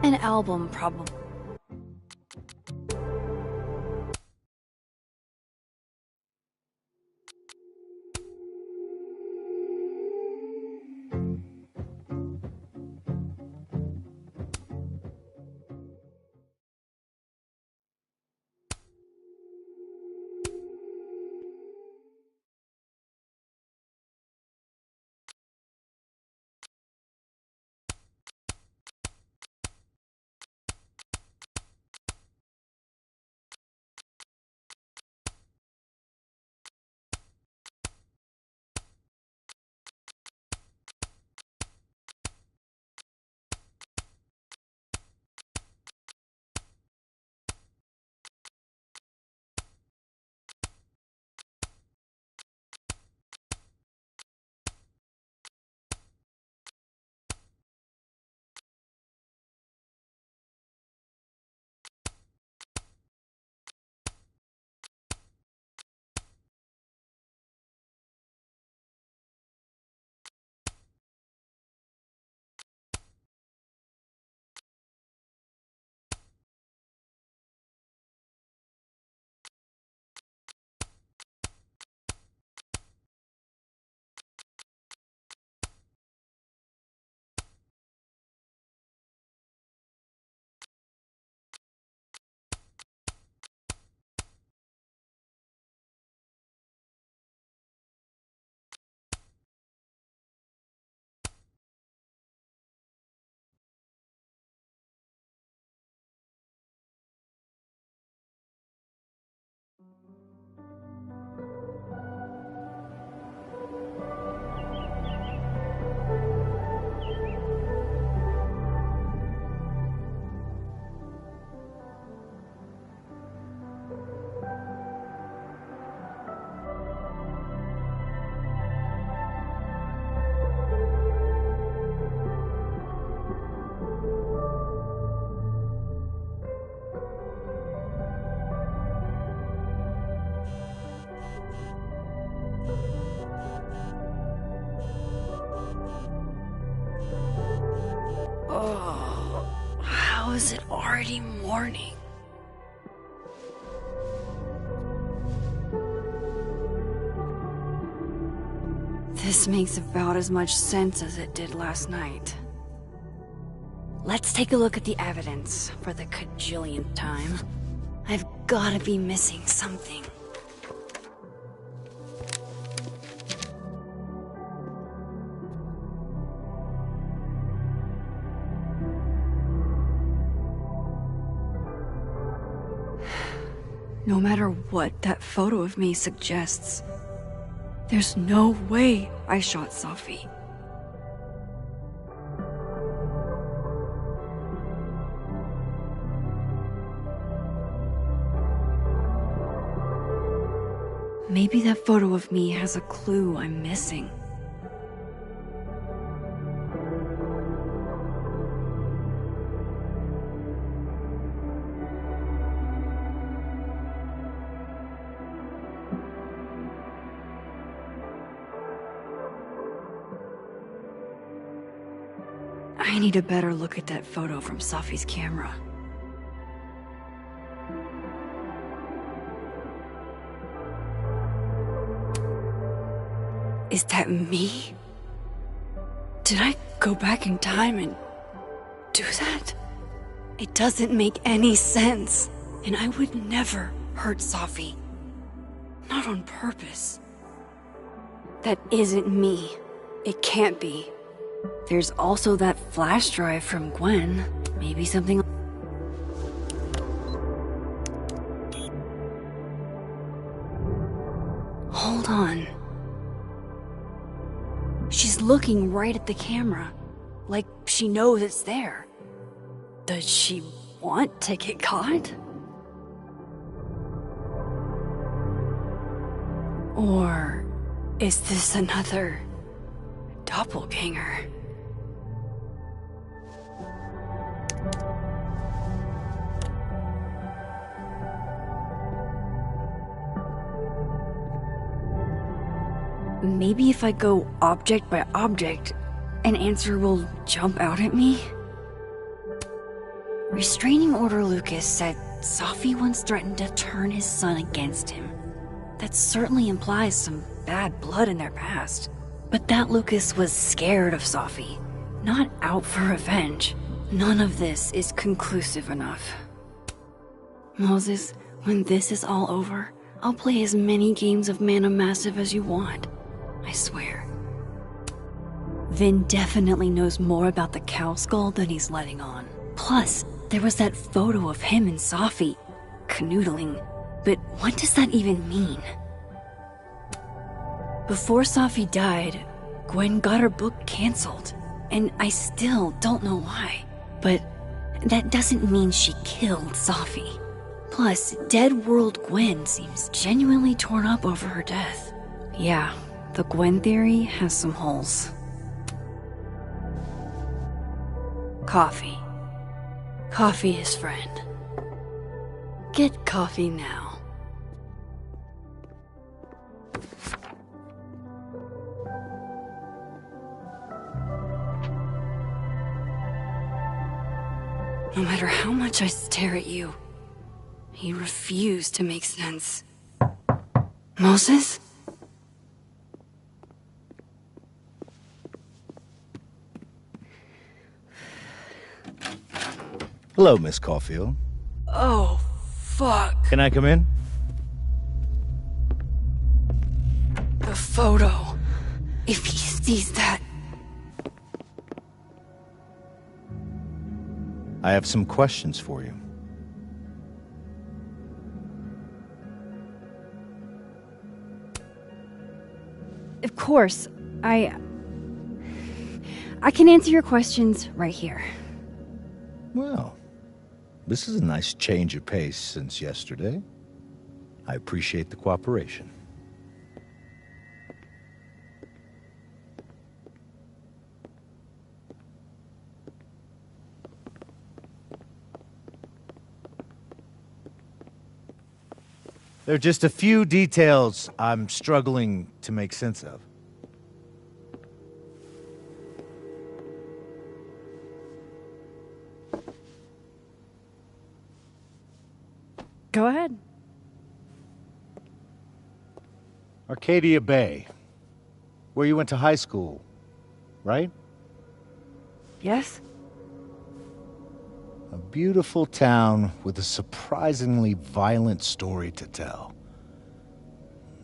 An album, probably. Oh, how is it already morning? This makes about as much sense as it did last night. Let's take a look at the evidence for the cajillionth time. I've gotta be missing something. No matter what that photo of me suggests, there's no way I shot Safi. Maybe that photo of me has a clue I'm missing. I need a better look at that photo from Safi's camera. Is that me? Did I go back in time and do that? It doesn't make any sense, and I would never hurt Safi. Not on purpose. That isn't me. It can't be. There's also that flash drive from Gwen. Maybe something... Hold on. She's looking right at the camera, like she knows it's there. Does she want to get caught? Or is this another doppelganger? Maybe if I go object by object, an answer will jump out at me? Restraining Order Lucas said Safi once threatened to turn his son against him. That certainly implies some bad blood in their past. But that Lucas was scared of Safi, not out for revenge. None of this is conclusive enough. Moses, when this is all over, I'll play as many games of Mana Massive as you want. I swear. Vin definitely knows more about the cow skull than he's letting on. Plus, there was that photo of him and Safi canoodling. But what does that even mean? Before Safi died, Gwen got her book canceled, and I still don't know why. But that doesn't mean she killed Safi. Plus, Dead World Gwen seems genuinely torn up over her death. Yeah, the Gwen theory has some holes. Coffee. Coffee is friend. Get coffee now. No matter how much I stare at you, you refuse to make sense. Moses? Hello, Miss Caulfield. Oh, fuck. Can I come in? The photo. If he sees that... I have some questions for you. Of course. I can answer your questions right here. Well, this is a nice change of pace since yesterday. I appreciate the cooperation. There are just a few details I'm struggling to make sense of. Go ahead. Arcadia Bay, where you went to high school, right? Yes? A beautiful town with a surprisingly violent story to tell.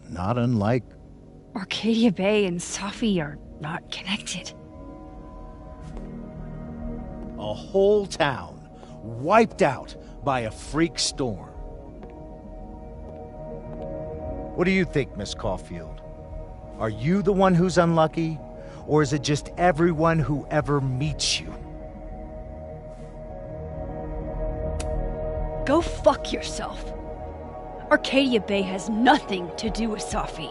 Not unlike... Arcadia Bay and Safi are not connected. a whole town wiped out by a freak storm. What do you think, Miss Caulfield? Are you the one who's unlucky, or is it just everyone who ever meets you? Go fuck yourself. Arcadia Bay has nothing to do with Safi.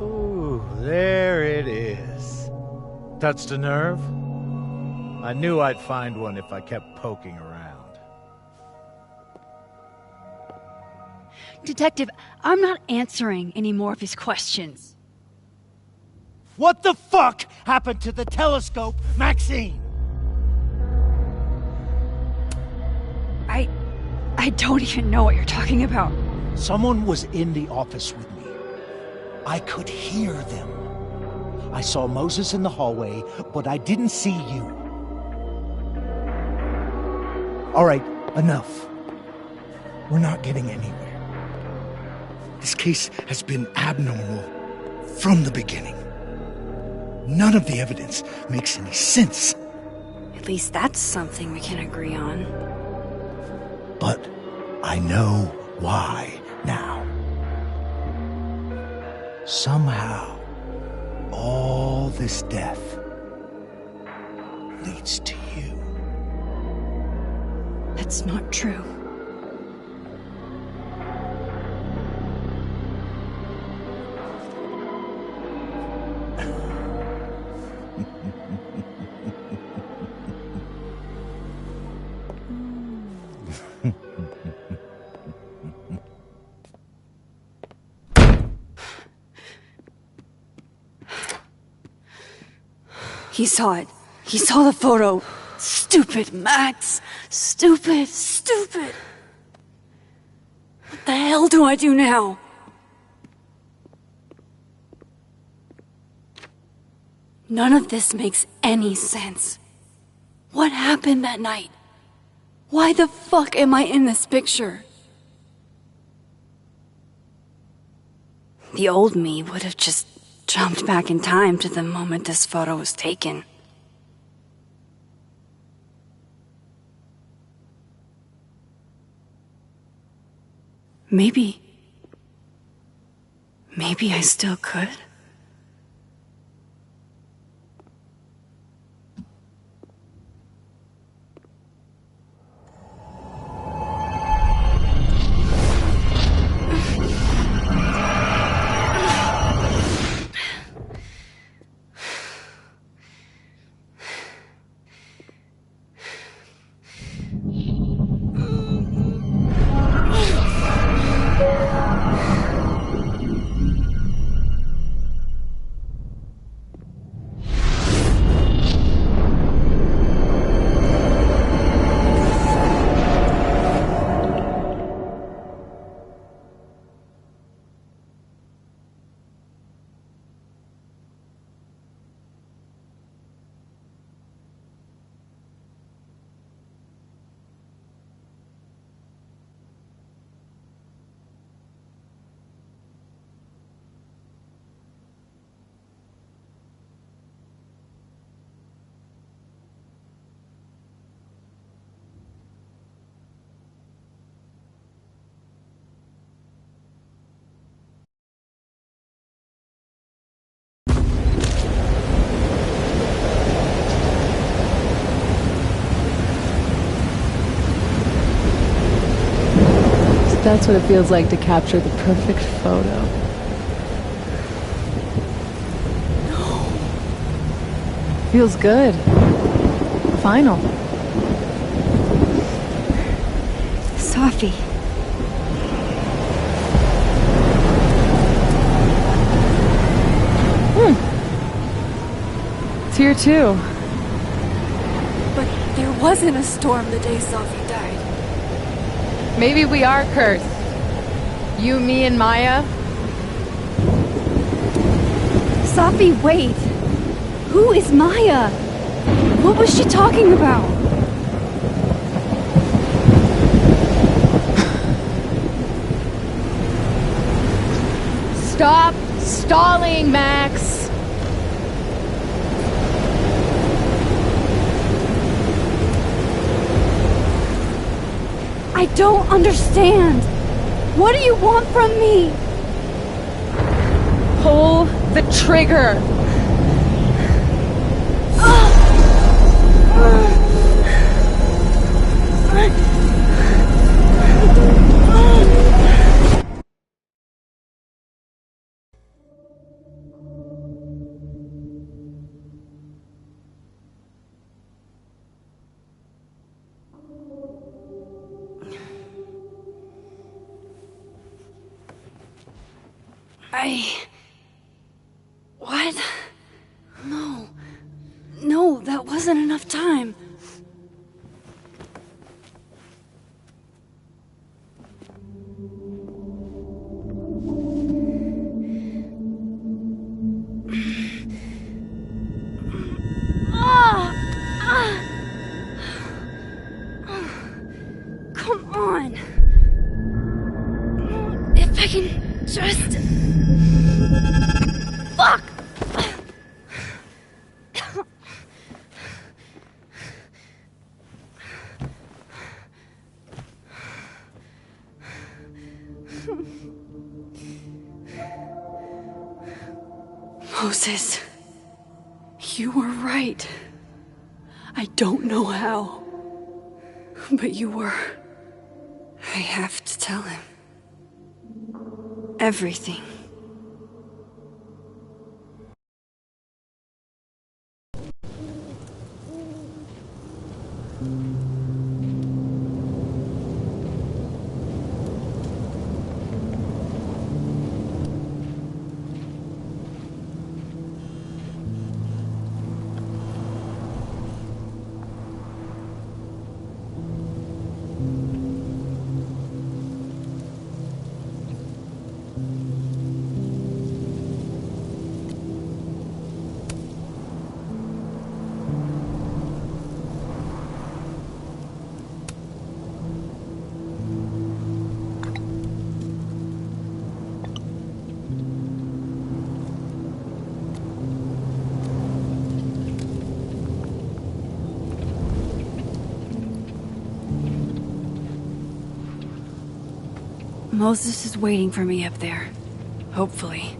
Ooh, there it is. Touched a nerve? I knew I'd find one if I kept poking around. Detective, I'm not answering any more of his questions. What the fuck happened to the telescope, Maxine? I don't even know what you're talking about. Someone was in the office with me. I could hear them. I saw Moses in the hallway, but I didn't see you. All right, enough. We're not getting anywhere. This case has been abnormal from the beginning. None of the evidence makes any sense. At least that's something we can agree on. But I know why now. Somehow, all this death leads to you. That's not true. He saw it. He saw the photo. Stupid Max. Stupid, stupid. What the hell do I do now? None of this makes any sense. What happened that night? Why the fuck am I in this picture? The old me would have just jumped back in time to the moment this photo was taken. Maybe I still could. That's what it feels like to capture the perfect photo. No. Feels good. Final. Safi. It's here too. But there wasn't a storm the day Safi died. Maybe we are cursed. You, me, and Maya. Safi, wait. Who is Maya? What was she talking about? Stop stalling, Max. I don't understand. What do you want from me? Pull the trigger. What? No. No, that wasn't enough time. Come on. If I can just... Fuck! Moses, you were right. I don't know how, but you were. I have to tell him. Everything. Moses is waiting for me up there. Hopefully.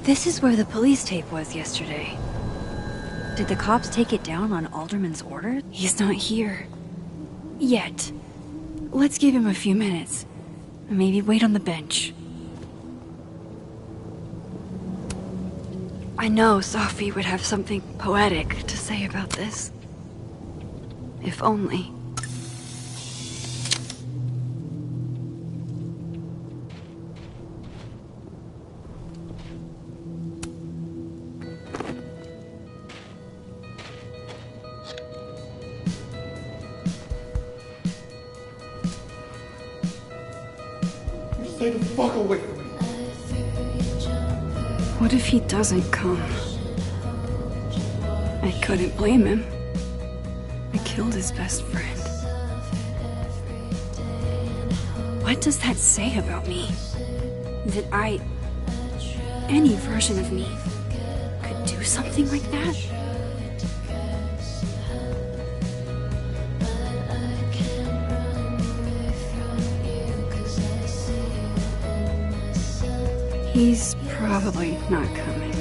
This is where the police tape was yesterday. Did the cops take it down on Alderman's order? He's not here. Yet. Let's give him a few minutes. Maybe wait on the bench. I know Sophie would have something poetic to say about this. If only. Stay the fuck away from me. What if he doesn't come? I couldn't blame him. I killed his best friend. What does that say about me? That any version of me, could do something like that? He's probably not coming.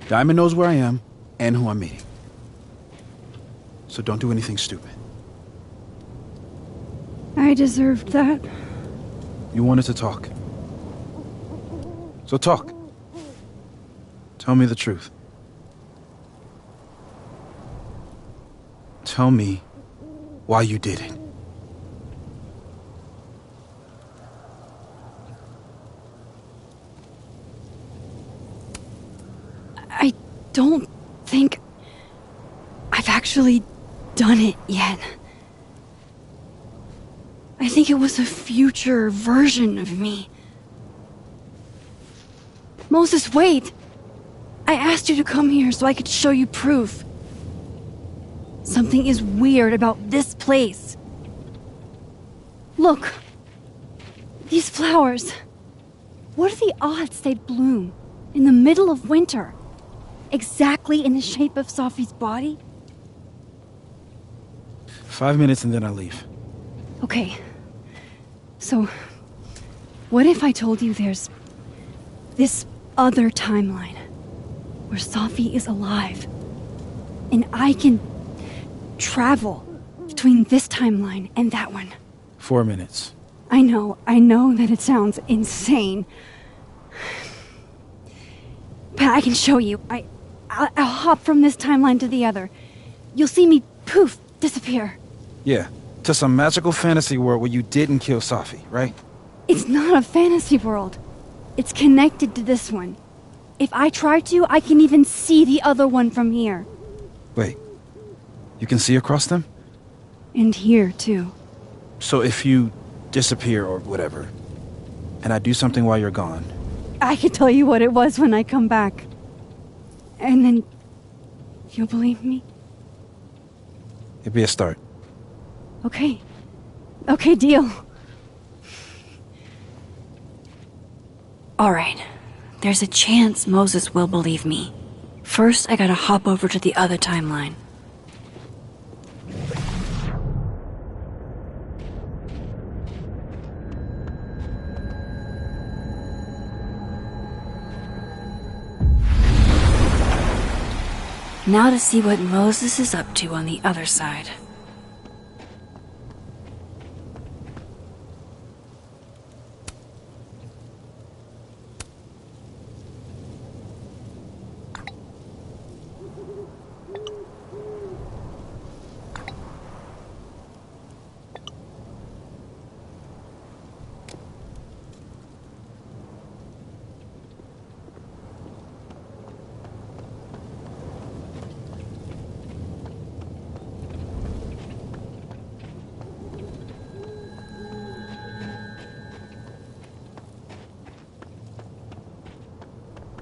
Diamond knows where I am and who I'm meeting. So don't do anything stupid. I deserved that. You wanted to talk. So talk. Tell me the truth. Tell me why you did it. I don't think I've actually done it yet. I think it was a future version of me. Moses, wait! I asked you to come here so I could show you proof. Something is weird about this place. Look. These flowers. What are the odds they'd bloom in the middle of winter? Exactly in the shape of Sophie's body? 5 minutes and then I leave. Okay. So, what if I told you there's this other timeline where Sophie is alive and I can travel between this timeline and that one? 4 minutes. I know that it sounds insane. But I can show you. I'll hop from this timeline to the other. You'll see me, poof, disappear. Yeah, to some magical fantasy world where you didn't kill Sophie, right? It's not a fantasy world. It's connected to this one. If I try to, I can even see the other one from here. Wait, you can see across them? And here, too. So if you disappear or whatever, and I do something while you're gone... I can tell you what it was when I come back. And then... you'll believe me? It'd be a start. Okay. Okay, deal. Alright. There's a chance Moses will believe me. First, I gotta hop over to the other timeline. Now to see what Moses is up to on the other side.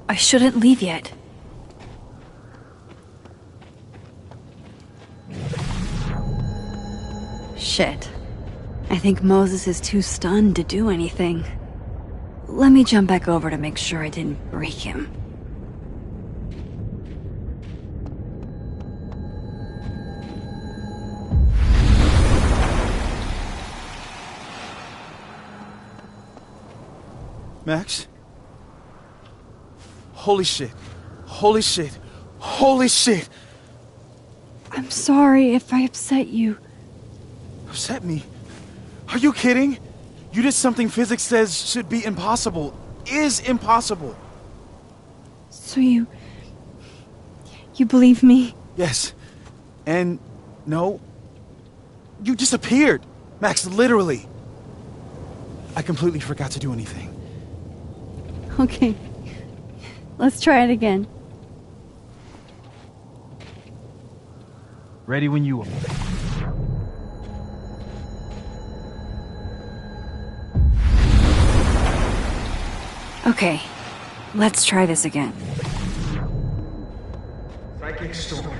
I shouldn't leave yet. Shit. I think Moses is too stunned to do anything. Let me jump back over to make sure I didn't break him. Max? Holy shit. Holy shit. Holy shit! I'm sorry if I upset you. Upset me? Are you kidding? You did something physics says should be impossible. Is impossible. So you believe me? Yes. And no. You disappeared. Max, literally. I completely forgot to do anything. Okay. Let's try it again. Ready when you are. Okay. Let's try this again. Psychic storm.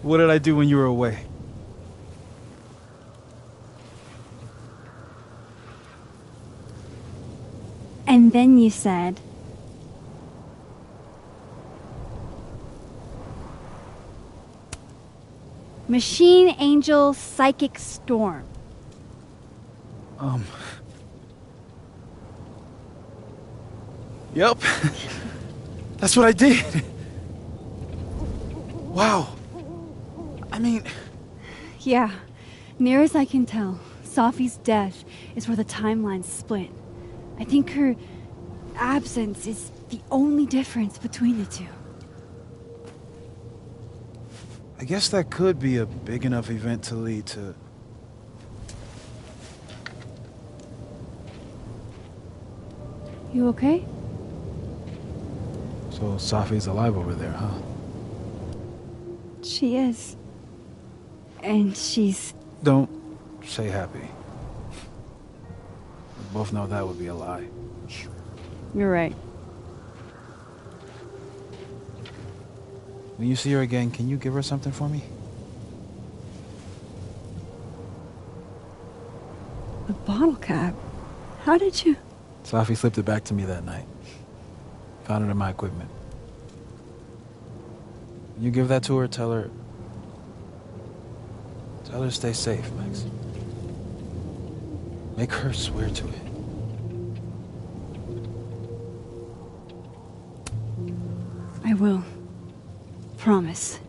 What did I do when you were away? And then you said... Machine Angel Psychic Storm. Yep. That's what I did. Wow. I mean... Yeah. Near as I can tell, Safi's death is where the timelines split. I think her absence is the only difference between the two. I guess that could be a big enough event to lead to... You okay? So Safi's alive over there, huh? She is. And she's... Don't say happy. We both know that would be a lie. You're right. When you see her again, can you give her something for me? A bottle cap? How did you... Safi slipped it back to me that night. Found it in my equipment. When you give that to her, tell her to stay safe, Max. Make her swear to it. I will. Promise.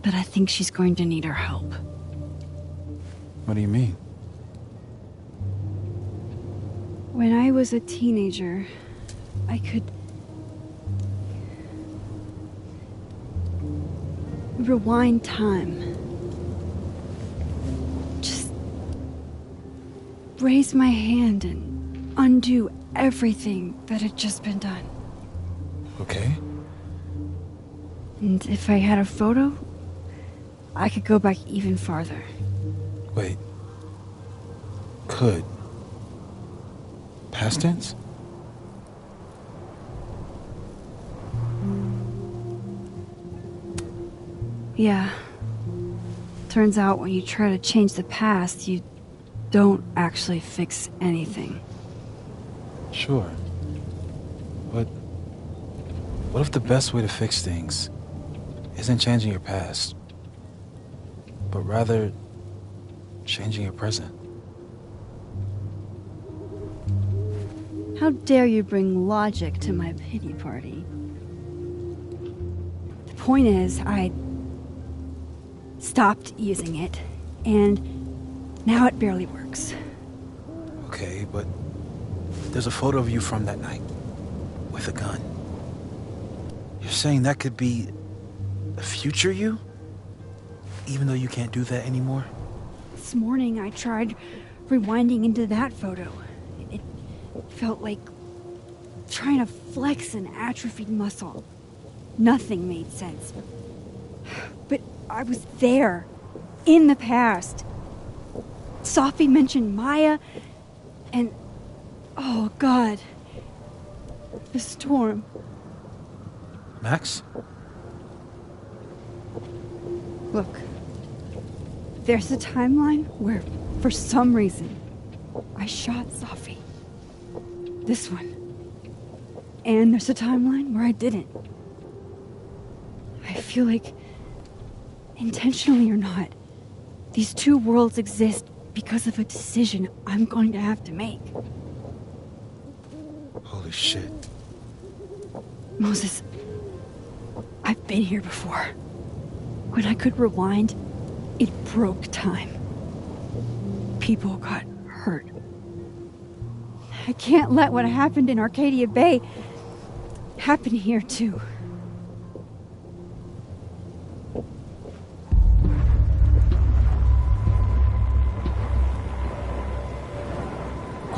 But I think she's going to need our help. What do you mean? When I was a teenager, I could... rewind time. Just... raise my hand and undo everything that had just been done. Okay. And if I had a photo, I could go back even farther. Wait. Could. Past tense? Yeah. Turns out when you try to change the past, you don't actually fix anything. Sure. But what if the best way to fix things isn't changing your past, but rather changing your present? How dare you bring logic to my pity party? The point is, I stopped using it, and now it barely works. Okay, but there's a photo of you from that night with a gun. You're saying that could be the future you? Even though you can't do that anymore? This morning I tried rewinding into that photo. It felt like trying to flex an atrophied muscle. Nothing made sense. But I was there, in the past. Sophie mentioned Maya, and oh God, the storm. Max? Look, there's a timeline where, for some reason, I shot Sophie. This one. And there's a timeline where I didn't. I feel like, intentionally or not, these two worlds exist because of a decision I'm going to have to make. Holy shit. Moses, I've been here before. When I could rewind, it broke time. People got hurt. I can't let what happened in Arcadia Bay happen here too.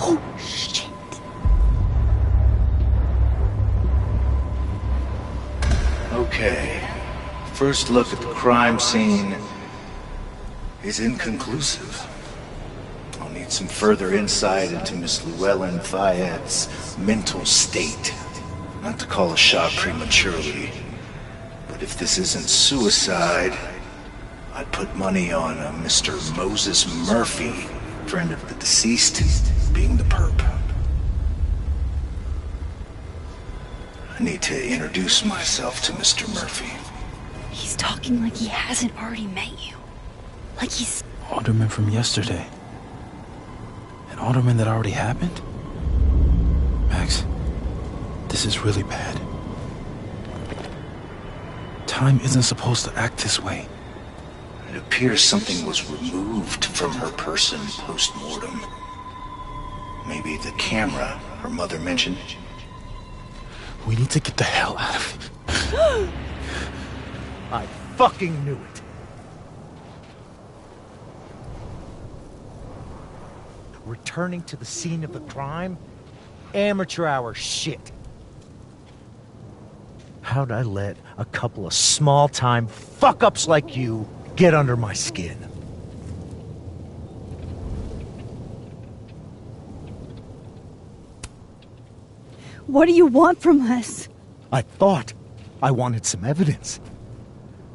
Oh, shit. Okay. First look at the crime scene is inconclusive. I'll need some further insight into Miss Llewellyn Fayette's mental state. Not to call a shot prematurely, but if this isn't suicide, I'd put money on a Mr. Moses Murphy, friend of the deceased, being the perp. I need to introduce myself to Mr. Murphy. He's talking like he hasn't already met you. Like he's... Alderman from yesterday. An alderman that already happened? Max, this is really bad. Time isn't supposed to act this way. It appears something was removed from her person post-mortem. Maybe the camera her mother mentioned. We need to get the hell out of here. I fucking knew it. Returning to the scene of the crime? Amateur hour shit. How'd I let a couple of small-time fuck-ups like you get under my skin? What do you want from us? I thought I wanted some evidence.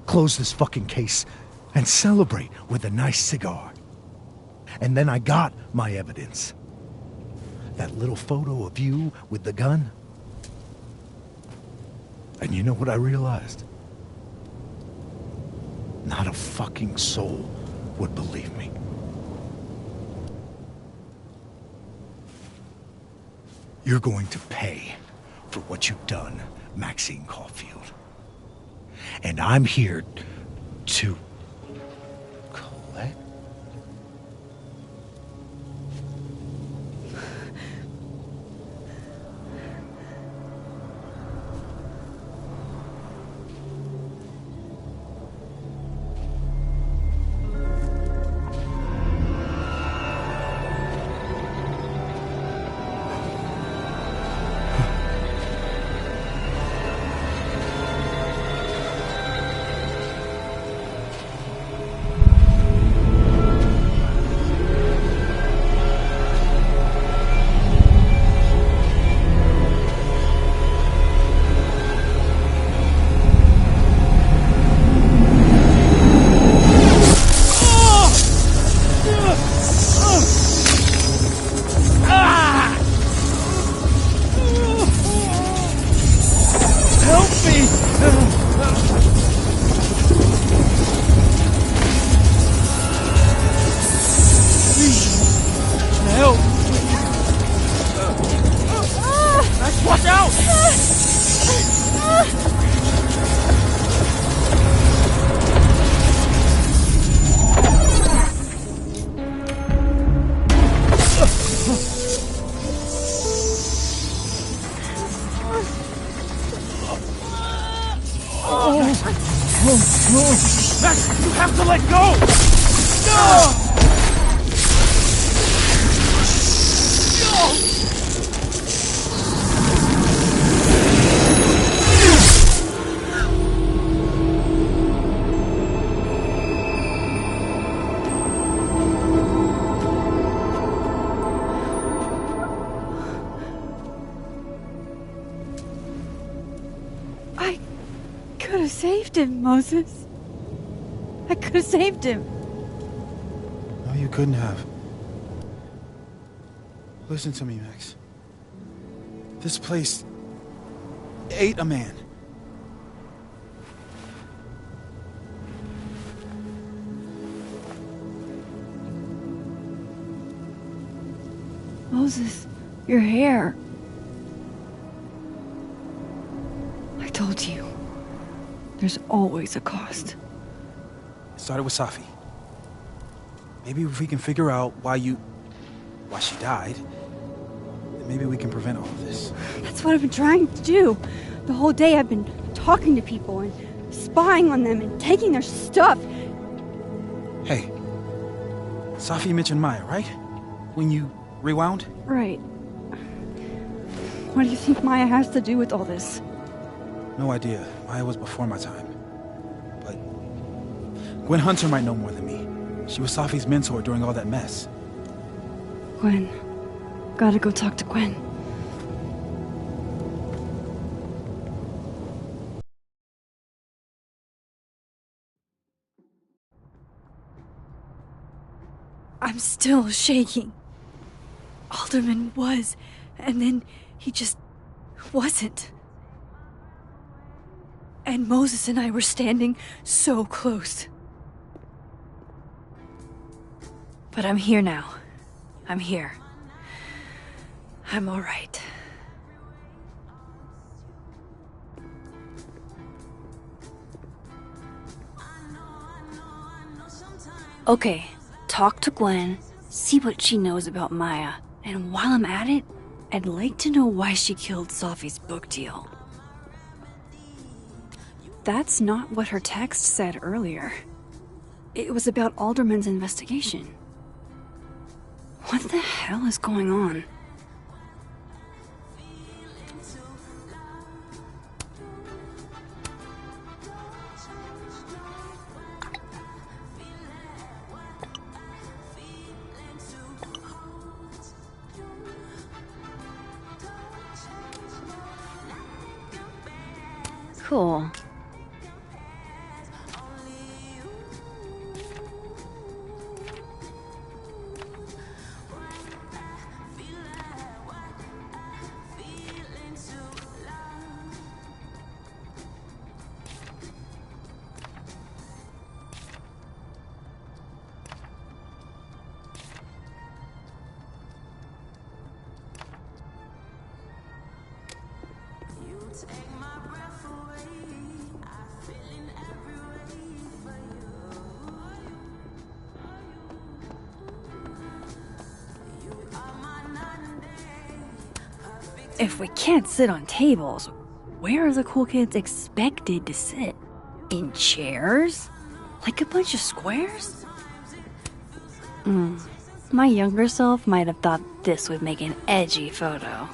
Close this fucking case and celebrate with a nice cigar. And then I got my evidence. That little photo of you with the gun. And you know what I realized? Not a fucking soul would believe me. You're going to pay for what you've done, Maxine Caulfield. And I'm here to collect. Help! Max, watch out! Max, you have to let go! No! I could have saved him, Moses. I could have saved him. No, you couldn't have. Listen to me, Max. This place ate a man. Moses, your hair. I told you. There's always a cost. It started with Safi. Maybe if we can figure out why she died, then maybe we can prevent all of this. That's what I've been trying to do. The whole day I've been talking to people and spying on them and taking their stuff. Hey, Safi mentioned Maya, right? When you rewound? Right. What do you think Maya has to do with all this? No idea. Maya was before my time. But Gwen Hunter might know more than me. She was Safi's mentor during all that mess. Gwen. Gotta go talk to Gwen. I'm still shaking. Alderman was, and then he just wasn't. And Moses and I were standing so close. But I'm here now. I'm here. I'm all right. Okay, talk to Gwen, see what she knows about Maya, and while I'm at it, I'd like to know why she killed Safi's book deal. That's not what her text said earlier. It was about Alderman's investigation. What the hell is going on? Cool. If we can't sit on tables, where are the cool kids expected to sit? In chairs? Like a bunch of squares? My younger self might have thought this would make an edgy photo.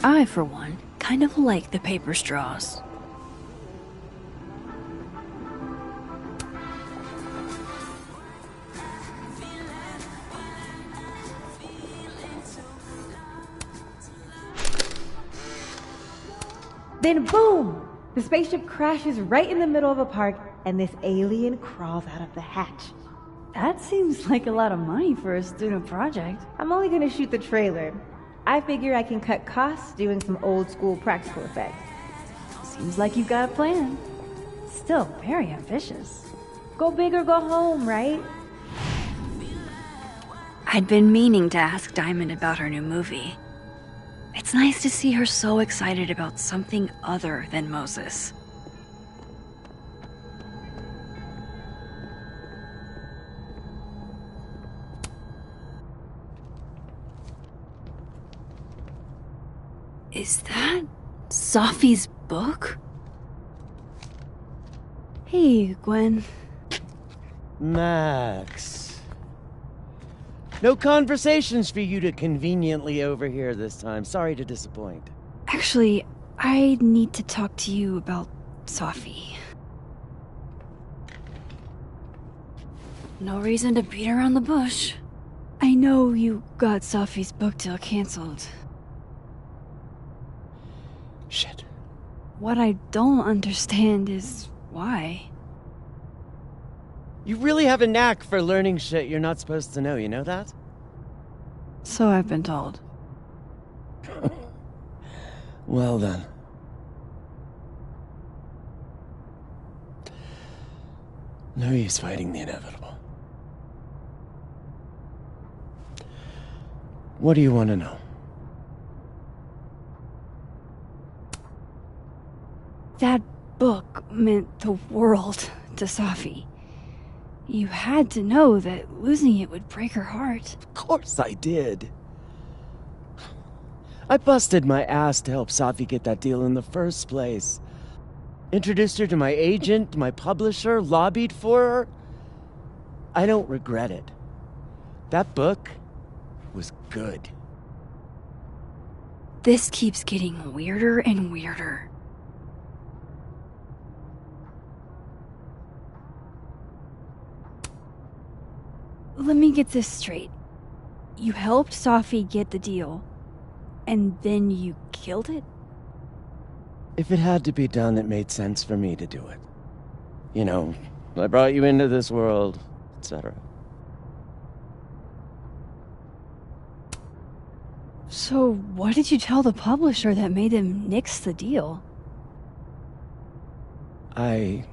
I, for one, kind of like the paper straws. Then boom! The spaceship crashes right in the middle of a park, and this alien crawls out of the hatch. That seems like a lot of money for a student project. I'm only gonna shoot the trailer. I figure I can cut costs doing some old school practical effects. Seems like you've got a plan. Still very ambitious. Go big or go home, right? I'd been meaning to ask Diamond about her new movie. It's nice to see her so excited about something other than Moses. Is that Safi's book? Hey, Gwen. Max. No conversations for you to conveniently overhear this time. Sorry to disappoint. Actually, I need to talk to you about Safi. No reason to beat around the bush. I know you got Safi's book deal canceled. Shit. What I don't understand is why. You really have a knack for learning shit you're not supposed to know, you know that? So I've been told. Well then. No use fighting the inevitable. What do you want to know? That book meant the world to Safi. You had to know that losing it would break her heart. Of course I did. I busted my ass to help Safi get that deal in the first place. Introduced her to my agent, my publisher, lobbied for her. I don't regret it. That book was good. This keeps getting weirder and weirder. Let me get this straight. You helped Safi get the deal, and then you killed it? If it had to be done, it made sense for me to do it. You know, I brought you into this world, etc. So what did you tell the publisher that made them nix the deal? I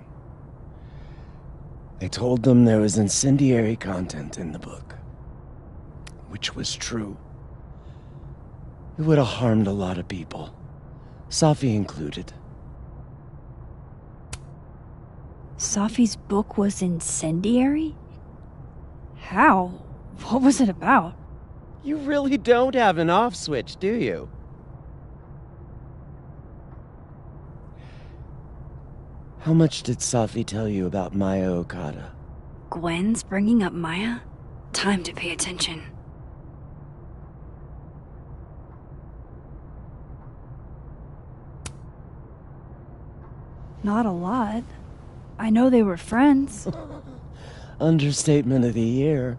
told them there was incendiary content in the book. Which was true. It would have harmed a lot of people. Safi included. Safi's book was incendiary? How? What was it about? You really don't have an off switch, do you? How much did Safi tell you about Maya Okada? Gwen's bringing up Maya? Time to pay attention. Not a lot. I know they were friends. Understatement of the year.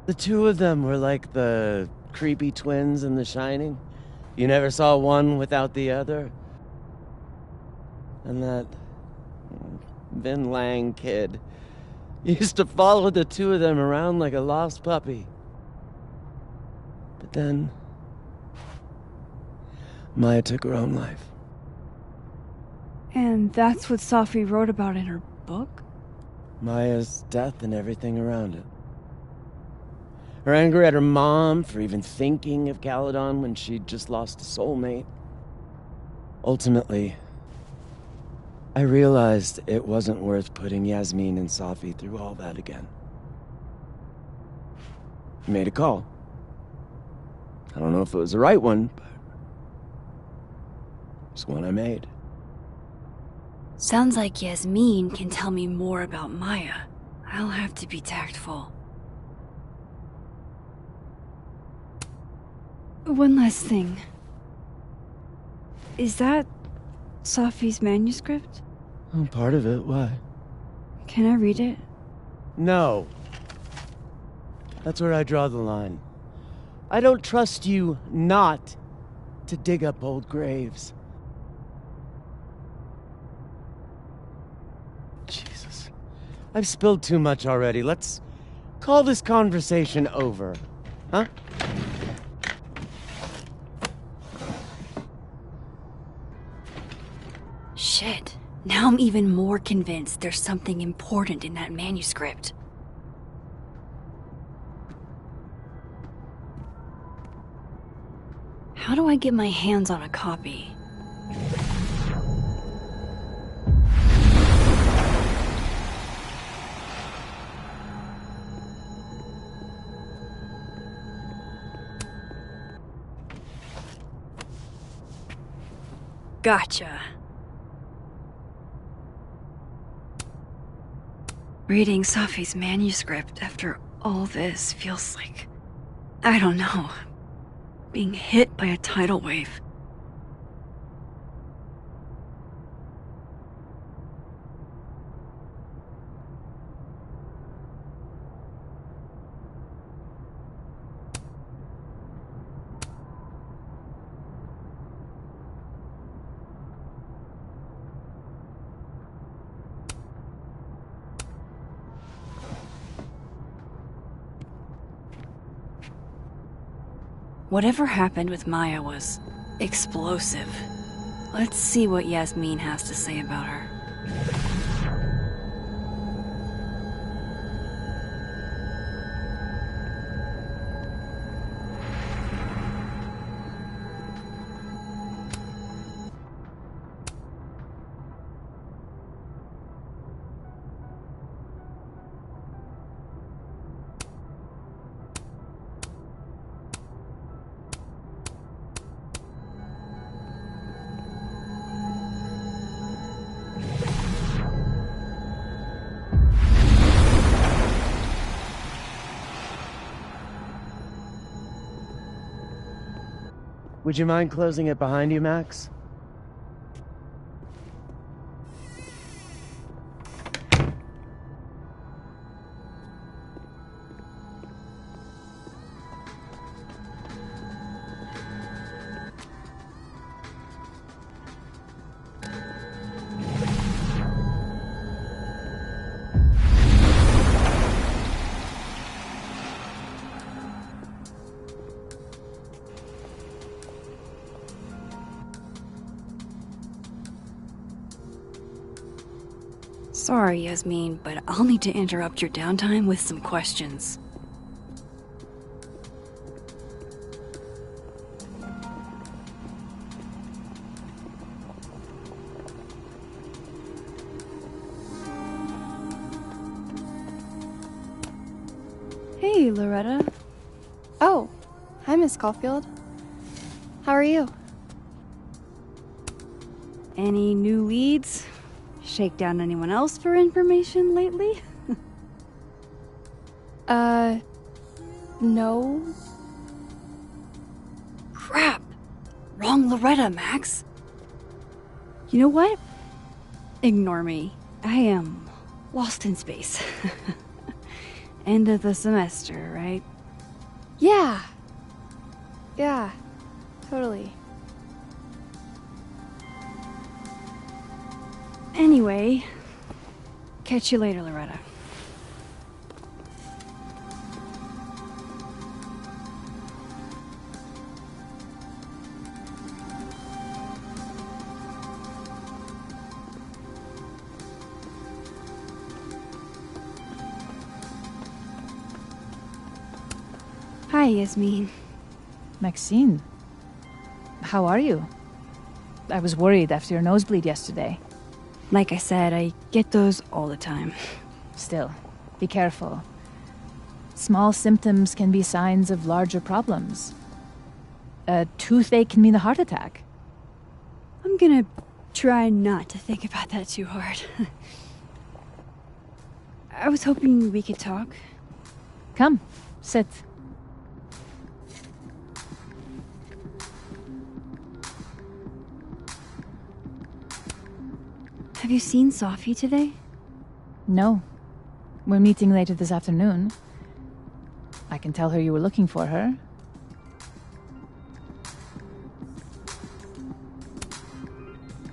The two of them were like the creepy twins in The Shining. You never saw one without the other. And that Vin Lang kid used to follow the two of them around like a lost puppy. But then Maya took her own life. And that's what Safi wrote about in her book? Maya's death and everything around it. Her anger at her mom for even thinking of Caledon when she'd just lost a soulmate. Ultimately, I realized it wasn't worth putting Yasmin and Safi through all that again. I made a call. I don't know if it was the right one, but it's one I made. Sounds like Yasmin can tell me more about Maya. I'll have to be tactful. One last thing. Is that Safi's manuscript? Oh, part of it, why? Can I read it? No. That's where I draw the line. I don't trust you not to dig up old graves. Jesus. I've spilled too much already. Let's call this conversation over. Huh? Shit. Now I'm even more convinced there's something important in that manuscript. How do I get my hands on a copy? Gotcha. Reading Safi's manuscript after all this feels like... I don't know. Being hit by a tidal wave. Whatever happened with Maya was explosive. Let's see what Yasmin has to say about her. Would you mind closing it behind you, Max? Sorry, Yasmin, but I'll need to interrupt your downtime with some questions. Hey, Loretta. Oh, hi, Miss Caulfield. How are you? Any new leads? Shake down anyone else for information lately? No. Crap! Wrong Loretta, Max. You know what? Ignore me. I am lost in space. End of the semester, right? Yeah. Yeah, totally. Anyway, catch you later, Loretta. Hi, Yasmin. Maxine, how are you? I was worried after your nosebleed yesterday. Like I said, I get those all the time. Still, be careful. Small symptoms can be signs of larger problems. A toothache can mean a heart attack. I'm gonna try not to think about that too hard. I was hoping we could talk. Come, sit. Have you seen Safi today? No. We're meeting later this afternoon. I can tell her you were looking for her.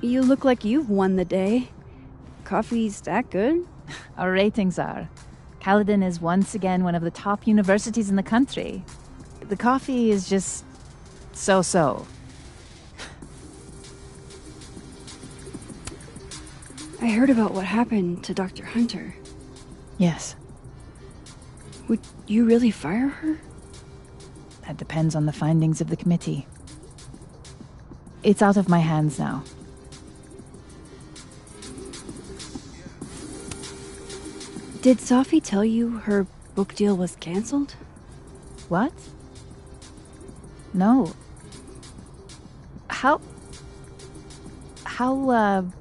You look like you've won the day. Coffee's that good? Our ratings are. Caledon is once again one of the top universities in the country. The coffee is just so-so. I heard about what happened to Dr. Hunter. Yes, Would you really fire her? that depends on the findings of the committee. It's out of my hands now. Did Safi tell you her book deal was cancelled? What? No. How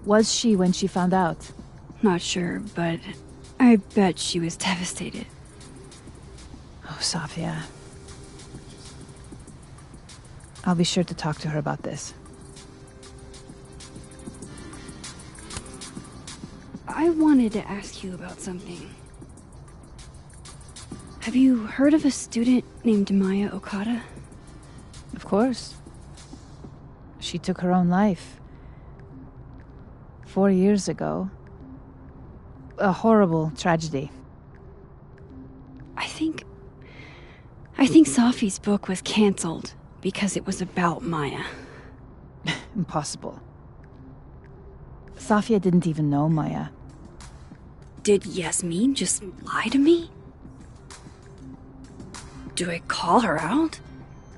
was she when she found out? Not sure, but I bet she was devastated. Oh, Safia. I'll be sure to talk to her about this. I wanted to ask you about something. Have you heard of a student named Maya Okada? Of course. She took her own life. 4 years ago. A horrible tragedy. I think Safi's book was cancelled because it was about Maya. Impossible. Safia didn't even know Maya. Did Yasmin just lie to me? Do I call her out?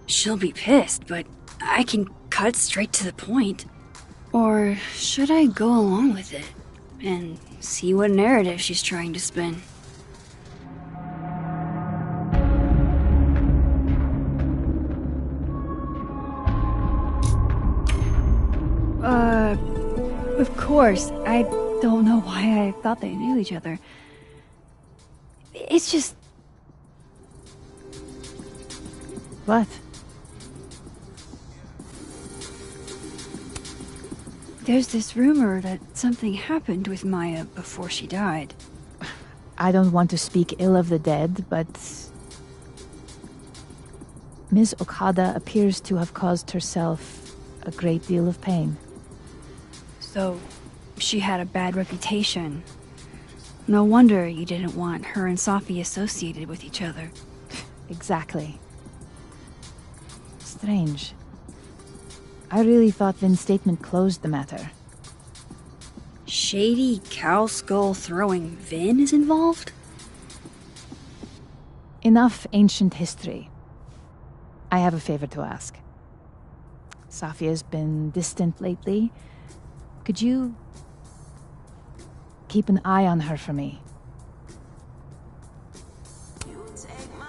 She'll be pissed, but I can cut straight to the point. Or should I go along with it and see what narrative she's trying to spin? Of course. I don't know why I thought they knew each other. It's just... What? There's this rumor that something happened with Maya before she died. I don't want to speak ill of the dead, but... Ms. Okada appears to have caused herself a great deal of pain. So, she had a bad reputation. No wonder you didn't want her and Safi associated with each other. Exactly. Strange. I really thought Vin's statement closed the matter. Shady cow skull throwing Vin is involved? Enough ancient history. I have a favor to ask. Safia's been distant lately. Could you keep an eye on her for me?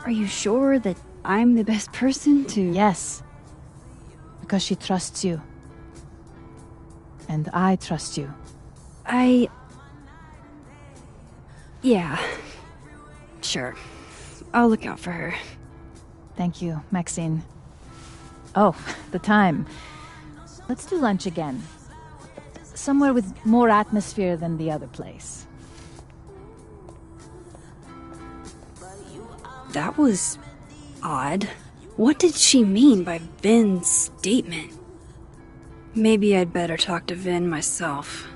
Are you sure that I'm the best person to... Yes. Because she trusts you. And I trust you. Yeah. Sure. I'll look out for her. Thank you, Maxine. Oh, the time. Let's do lunch again. Somewhere with more atmosphere than the other place. That was... odd. What did she mean by Vin's statement? Maybe I'd better talk to Vin myself.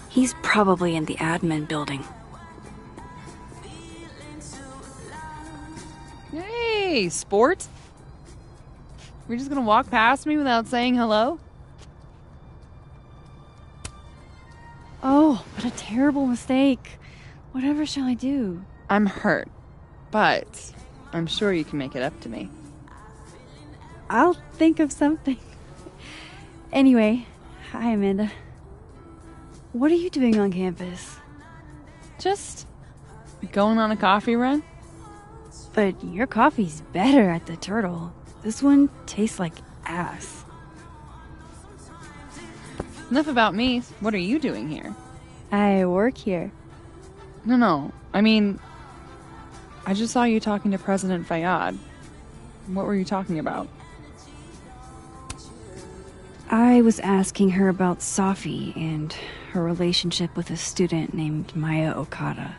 He's probably in the admin building. Hey, sport. We're just gonna walk past me without saying hello? Oh, what a terrible mistake. Whatever shall I do? I'm hurt, but I'm sure you can make it up to me. I'll think of something. Anyway, hi Amanda. What are you doing on campus? Just going on a coffee run? But your coffee's better at the Turtle. This one tastes like ass. Enough about me. What are you doing here? I work here. No. I mean, I just saw you talking to President Fayyad. What were you talking about? I was asking her about Safi and her relationship with a student named Maya Okada.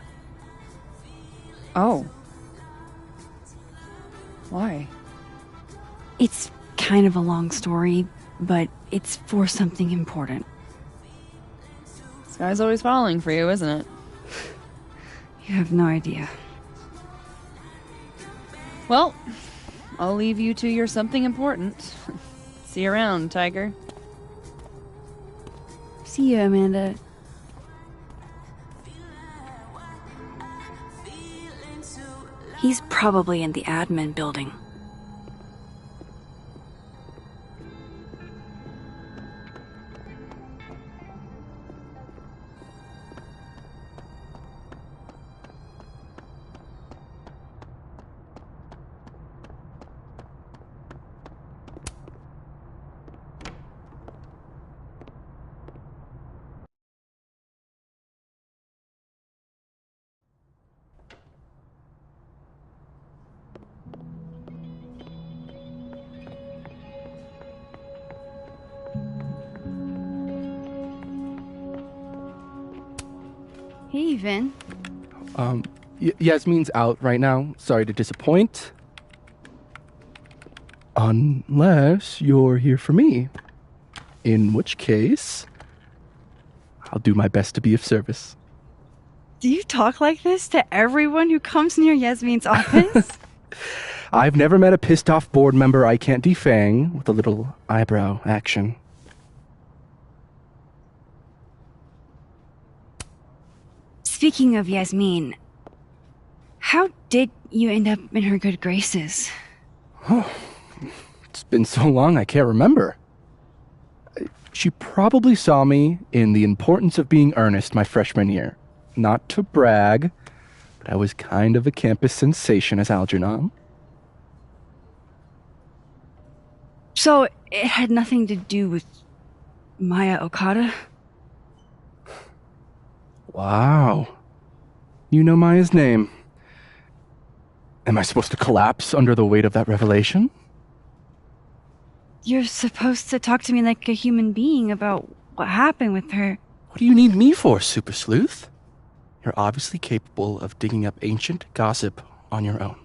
Oh. Why? It's kind of a long story, but it's for something important. This guy's always falling for you, isn't it? You have no idea. Well, I'll leave you to your something important. See you around, Tiger. See you, Amanda. He's probably in the admin building. Hey, Vin. Yasmin's out right now. Sorry to disappoint. Unless you're here for me. In which case, I'll do my best to be of service. Do you talk like this to everyone who comes near Yasmin's office? I've never met a pissed off board member I can't defang with a little eyebrow action. Speaking of Yasmin, how did you end up in her good graces? Oh, it's been so long I can't remember. She probably saw me in The Importance of Being Earnest my freshman year. Not to brag, but I was kind of a campus sensation as Algernon. So, it had nothing to do with Maya Okada? Wow. You know Maya's name. Am I supposed to collapse under the weight of that revelation? You're supposed to talk to me like a human being about what happened with her. What do you need me for, Super Sleuth? You're obviously capable of digging up ancient gossip on your own.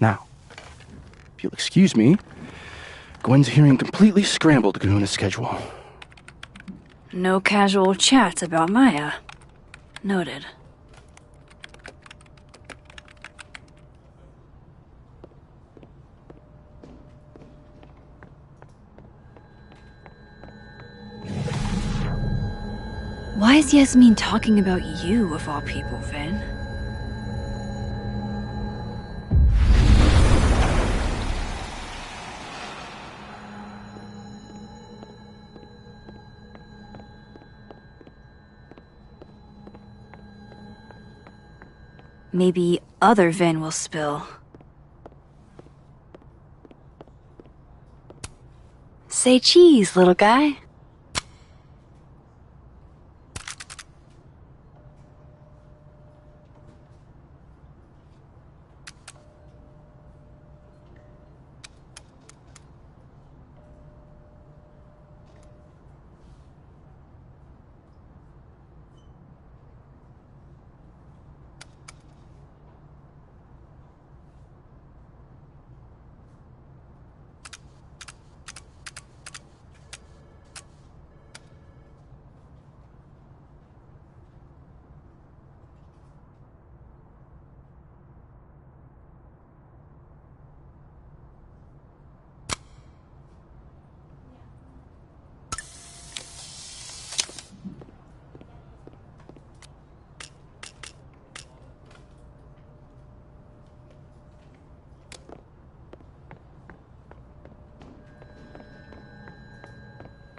Now, if you'll excuse me, Gwen's hearing completely scrambled Kahuna schedule. No casual chats about Maya. Noted. Why is Yasmin talking about you, of all people, Vin? Maybe other Vin will spill. Say cheese, little guy.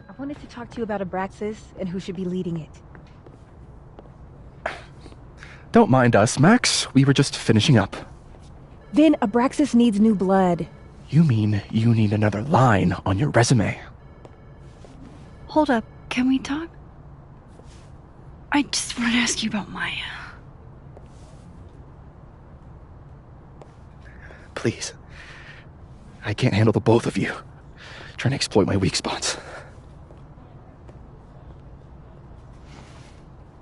I wanted to talk to you about Abraxas and who should be leading it. Don't mind us, Max. We were just finishing up. Then Abraxas needs new blood. You mean you need another line on your resume? Hold up, can we talk? I just want to ask you about Maya. Please. I can't handle the both of you. Trying to exploit my weak spots.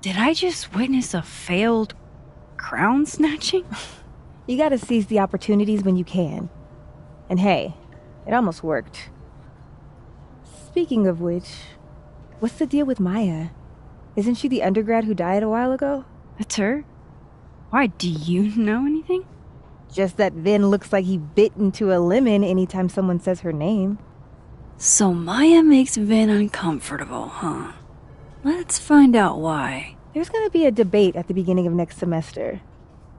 Did I just witness a failed crown snatching? You gotta seize the opportunities when you can. And hey, it almost worked. Speaking of which, what's the deal with Maya? Isn't she the undergrad who died a while ago? That's her? Why, do you know anything? Just that Vin looks like he bit into a lemon anytime someone says her name. So Maya makes Vin uncomfortable, huh? Let's find out why. There's gonna be a debate at the beginning of next semester.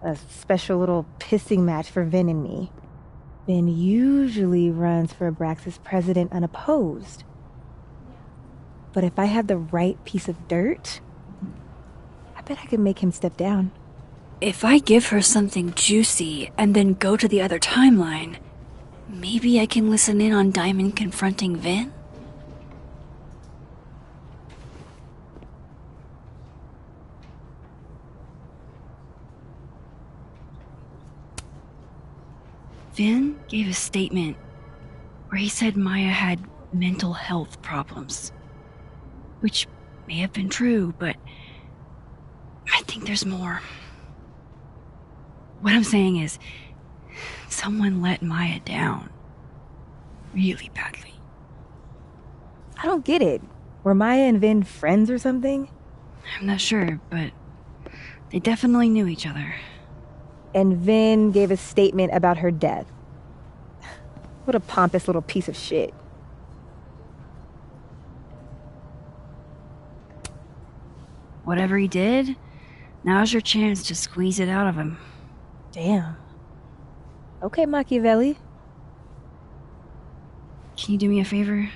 A special little pissing match for Vin and me. Vin usually runs for Abraxas president unopposed. But if I have the right piece of dirt, I bet I could make him step down. If I give her something juicy and then go to the other timeline, maybe I can listen in on Diamond confronting Vin? Vin gave a statement where he said Maya had mental health problems. Which may have been true, but I think there's more. What I'm saying is, someone let Maya down. Really badly. I don't get it. Were Maya and Vin friends or something? I'm not sure, but they definitely knew each other. And Vin gave a statement about her death. What a pompous little piece of shit. Whatever he did, now's your chance to squeeze it out of him. Damn. Okay, Machiavelli. Can you do me a favor?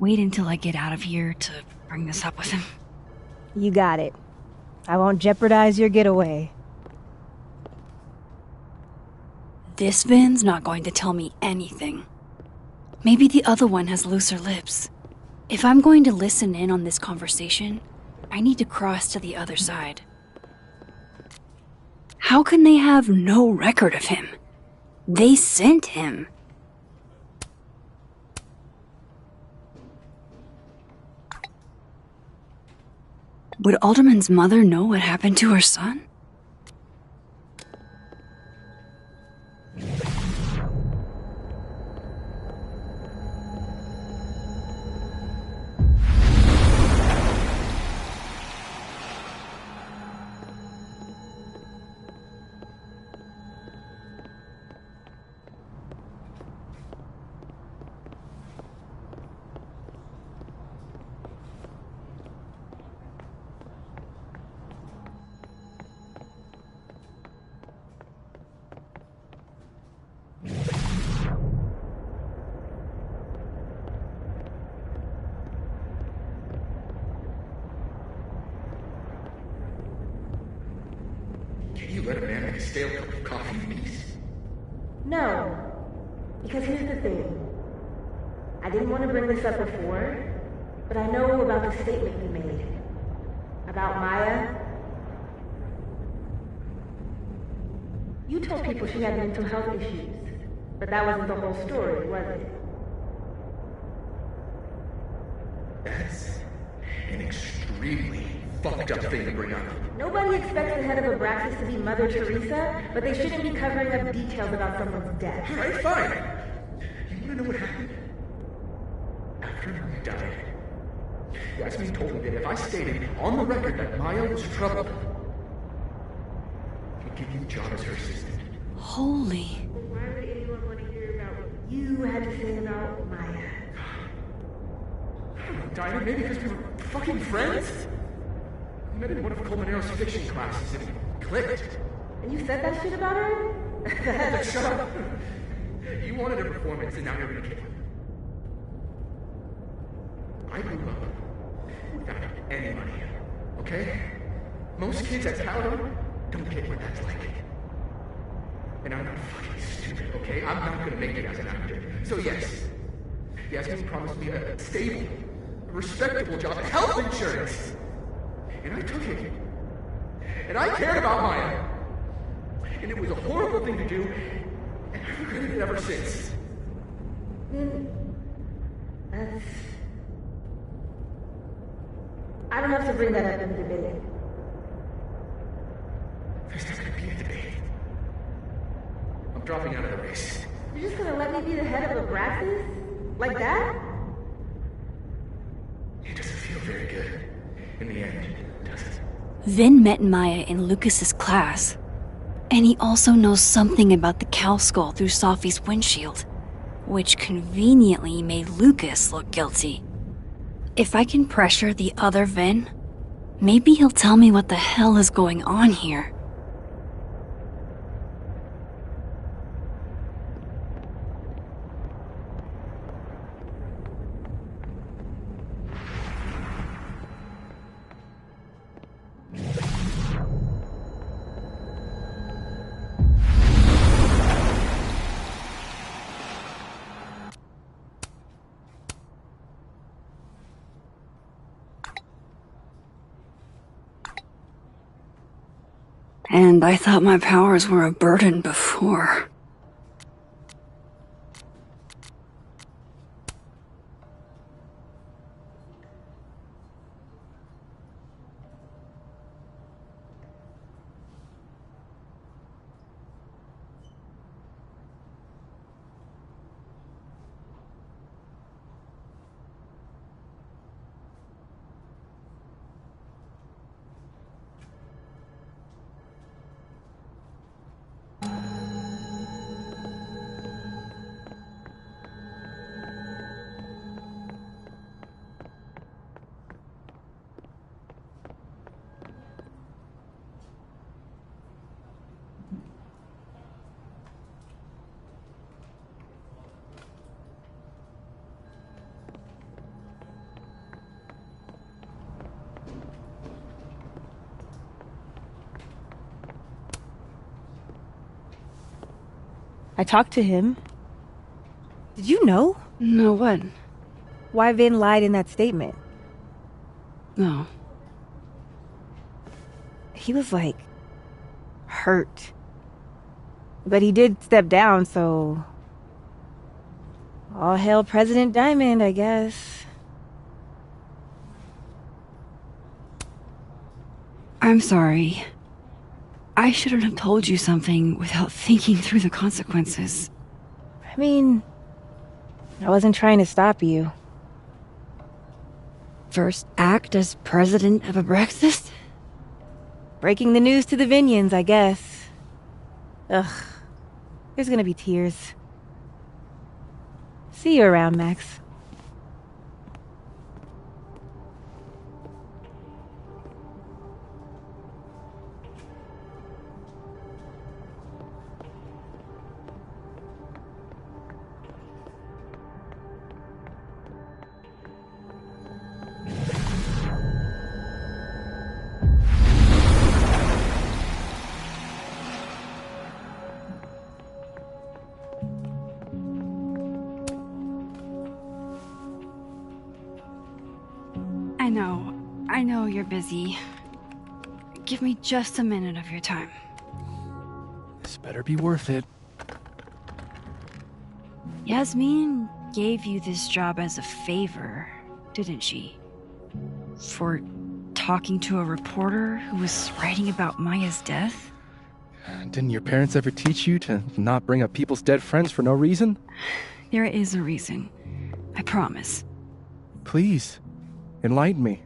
Wait until I get out of here to bring this up with him. You got it. I won't jeopardize your getaway. This Vin's not going to tell me anything. Maybe the other one has looser lips. If I'm going to listen in on this conversation, I need to cross to the other side. How can they have no record of him? They sent him. Would Alderman's mother know what happened to her son? You let a man make a stale cup of coffee in peace? No. Because here's the thing. I didn't want to bring this up before, but I know about the statement you made. About Maya. You told people she had mental health issues, but that wasn't the whole story, was it? That's an extremely fucked up thing to bring up. Nobody expects the head of Abraxas to be Mother Teresa, but they shouldn't be covering up details about someone's death. Alright, fine. You wanna know what happened? After Maya died, Yasmin told me that if I stated on the record that Maya was troubled, he'd give you a job as her assistant. Holy. Why would anyone want to hear about what you had to say about Maya? I don't know, Dinah, maybe because we were fucking friends? I met in one of Colmenaro's fiction classes and it clicked. And you said that shit about her? Shut up. You wanted a performance and now you're gonna kill it. I grew up without any money, okay? Most kids at Paladon don't get what that's like. And I'm not fucking stupid, okay? I'm not gonna make it as an actor. So yes, Yasmin promised me a stable, respectable job, health insurance. And I took it. And I cared about Maya. And it was a horrible thing to do, and I've regretted it ever since. I don't have to bring that up in the debate. There's not gonna be a debate. I'm dropping out of the race. You're just gonna let me be the head of Abraxas? Like that? It doesn't feel very good. In the end, does it? Vin met Maya in Lucas's class. And he also knows something about the cow skull through Safi's windshield, which conveniently made Lucas look guilty. If I can pressure the other Vin, maybe he'll tell me what the hell is going on here. And I thought my powers were a burden before. I talked to him. Did you know? No, what? Why Vin lied in that statement. No. He was like hurt. But he did step down, so all hail President Diamond, I guess. I'm sorry. I shouldn't have told you something without thinking through the consequences. I mean, I wasn't trying to stop you. First act as president of Abraxas? Breaking the news to the Vinians, I guess. Ugh. There's gonna be tears. See you around, Max. I know you're busy. Give me just a minute of your time. This better be worth it. Yasmin gave you this job as a favor, didn't she? For talking to a reporter who was writing about Maya's death? Didn't your parents ever teach you to not bring up people's dead friends for no reason? There is a reason. I promise. Please, enlighten me.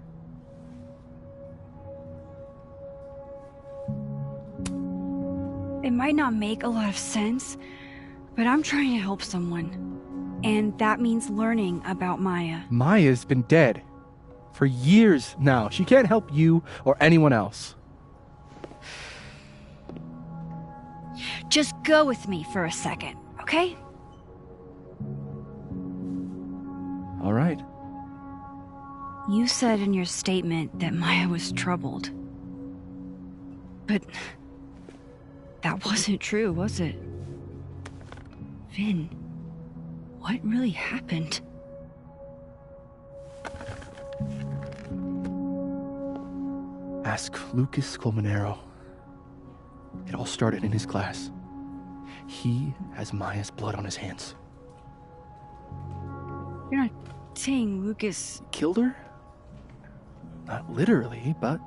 It might not make a lot of sense, but I'm trying to help someone. And that means learning about Maya. Maya's been dead for years now. She can't help you or anyone else. Just go with me for a second, okay? All right. You said in your statement that Maya was troubled. But that wasn't true, was it? Vin, what really happened? Ask Lucas Colmenero. It all started in his class. He has Maya's blood on his hands. You're not saying Lucas killed her? Not literally, but...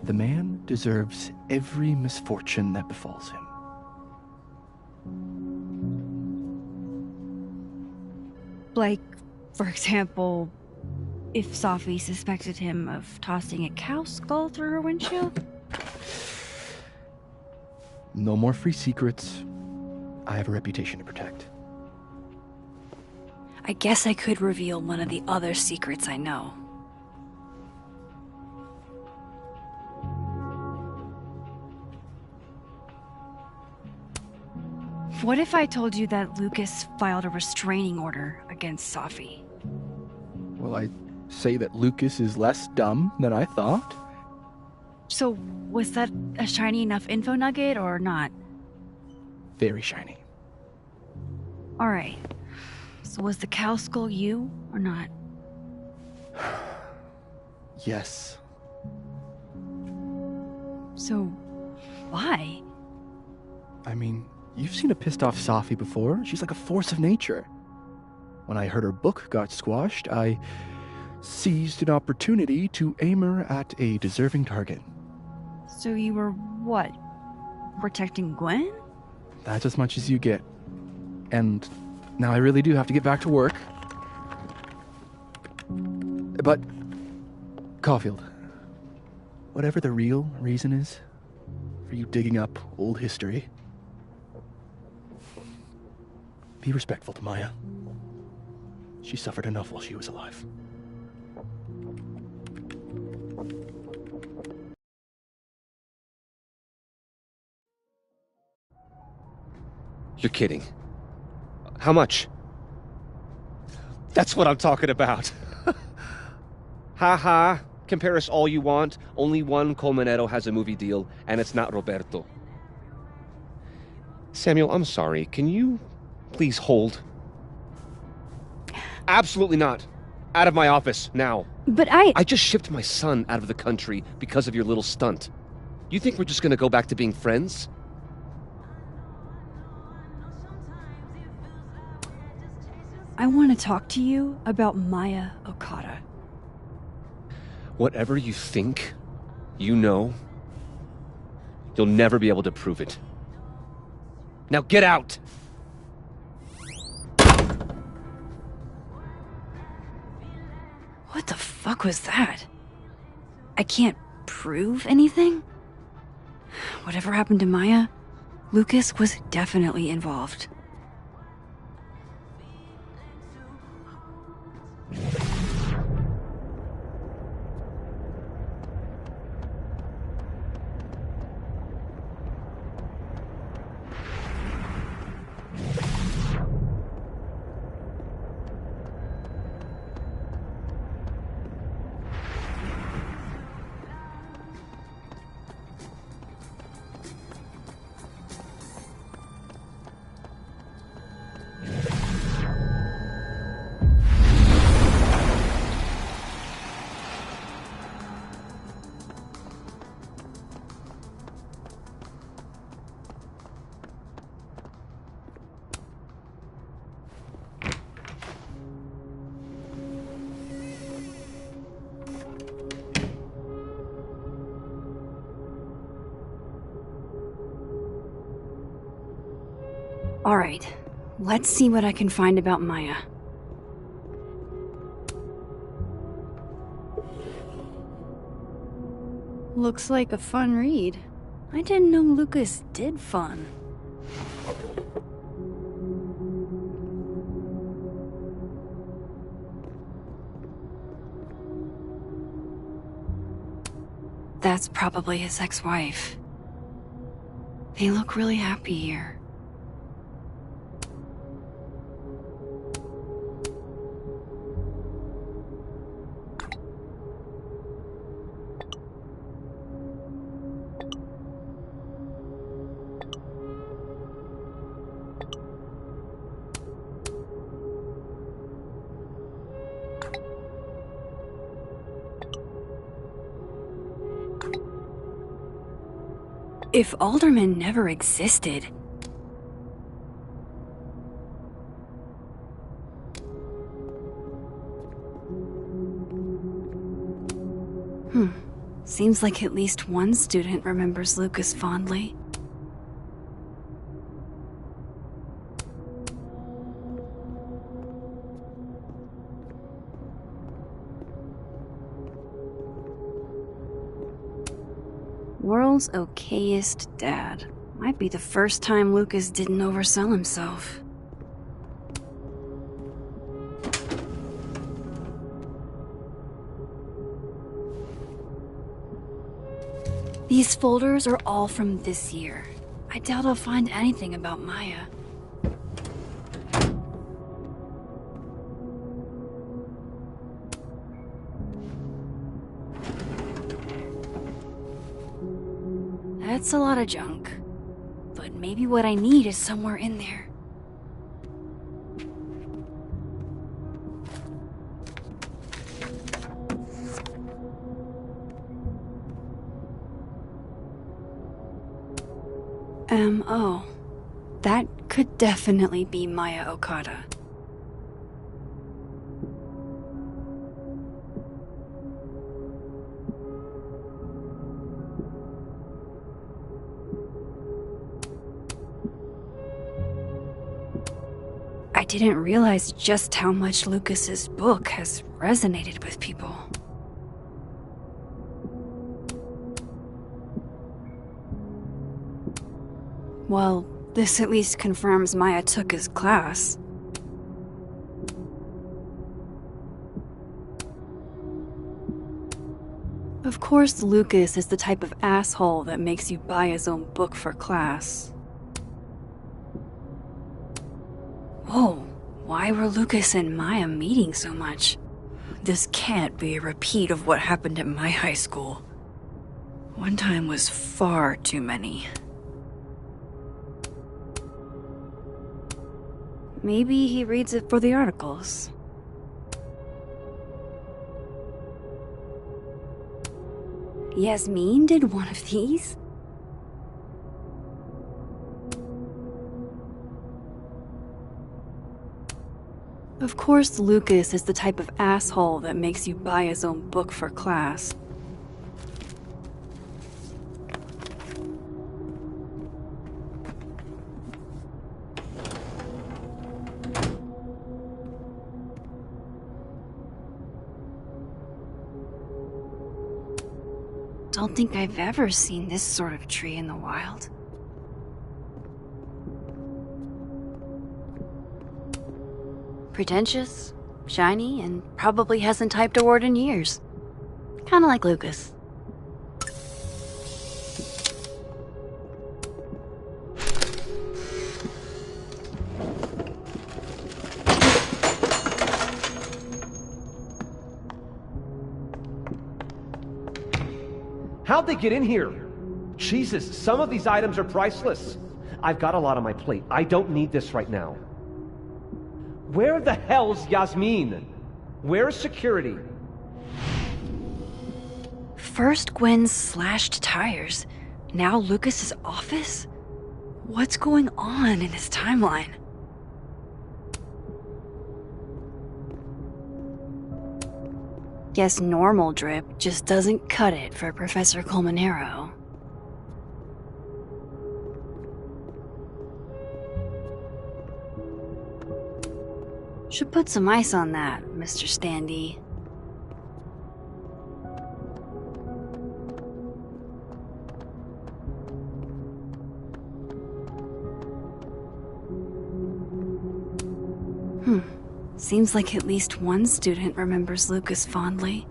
The man deserves every misfortune that befalls him. Like, for example, if Safi suspected him of tossing a cow skull through her windshield? No more free secrets. I have a reputation to protect. I guess I could reveal one of the other secrets I know. What if I told you that Lucas filed a restraining order against Safi? Will I say that Lucas is less dumb than I thought? So, was that a shiny enough info nugget or not? Very shiny. Alright. So was the cow skull you, or not? Yes. So, why? I mean, you've seen a pissed off Safi before. She's like a force of nature. When I heard her book got squashed, I seized an opportunity to aim her at a deserving target. So you were, what, protecting Gwen? That's as much as you get. And now I really do have to get back to work. But, Caulfield, whatever the real reason is for you digging up old history, be respectful to Maya. She suffered enough while she was alive. You're kidding. How much? That's what I'm talking about. Ha ha. Compare us all you want. Only one Colmenero has a movie deal, and it's not Roberto. Samuel, I'm sorry. Can you please hold? Absolutely not. Out of my office, now. But I just shipped my son out of the country because of your little stunt. You think we're just gonna go back to being friends? I want to talk to you about Maya Okada. Whatever you think, you know, you'll never be able to prove it. Now get out! What the fuck was that? I can't prove anything? Whatever happened to Maya, Lucas was definitely involved. Alright, let's see what I can find about Maya. Looks like a fun read. I didn't know Lucas did fun. That's probably his ex-wife. They look really happy here. If Alderman never existed... Seems like at least one student remembers Lucas fondly. World's okayest dad. Might be the first time Lucas didn't oversell himself. These folders are all from this year. I doubt I'll find anything about Maya. That's a lot of junk. But maybe what I need is somewhere in there. Oh. That could definitely be Maya Okada. I didn't realize just how much Lucas's book has resonated with people. Well, this at least confirms Maya took his class. Of course, Lucas is the type of asshole that makes you buy his own book for class. Whoa, why were Lucas and Maya meeting so much? This can't be a repeat of what happened at my high school. One time was far too many. Maybe he reads it for the articles. Yasmin did one of these? Of course, Lucas is the type of asshole that makes you buy his own book for class. Don't think I've ever seen this sort of tree in the wild. Pretentious, shiny, and probably hasn't typed a word in years. Kinda like Lucas. How'd they get in here? Jesus, some of these items are priceless. I've got a lot on my plate. I don't need this right now. Where the hell's Yasmin? Where's security? First Gwen's slashed tires, now Lucas's office? What's going on in his timeline? Guess normal drip just doesn't cut it for Professor Colmenero. Should put some ice on that, Mr. Standy. Seems like at least one student remembers Lucas fondly.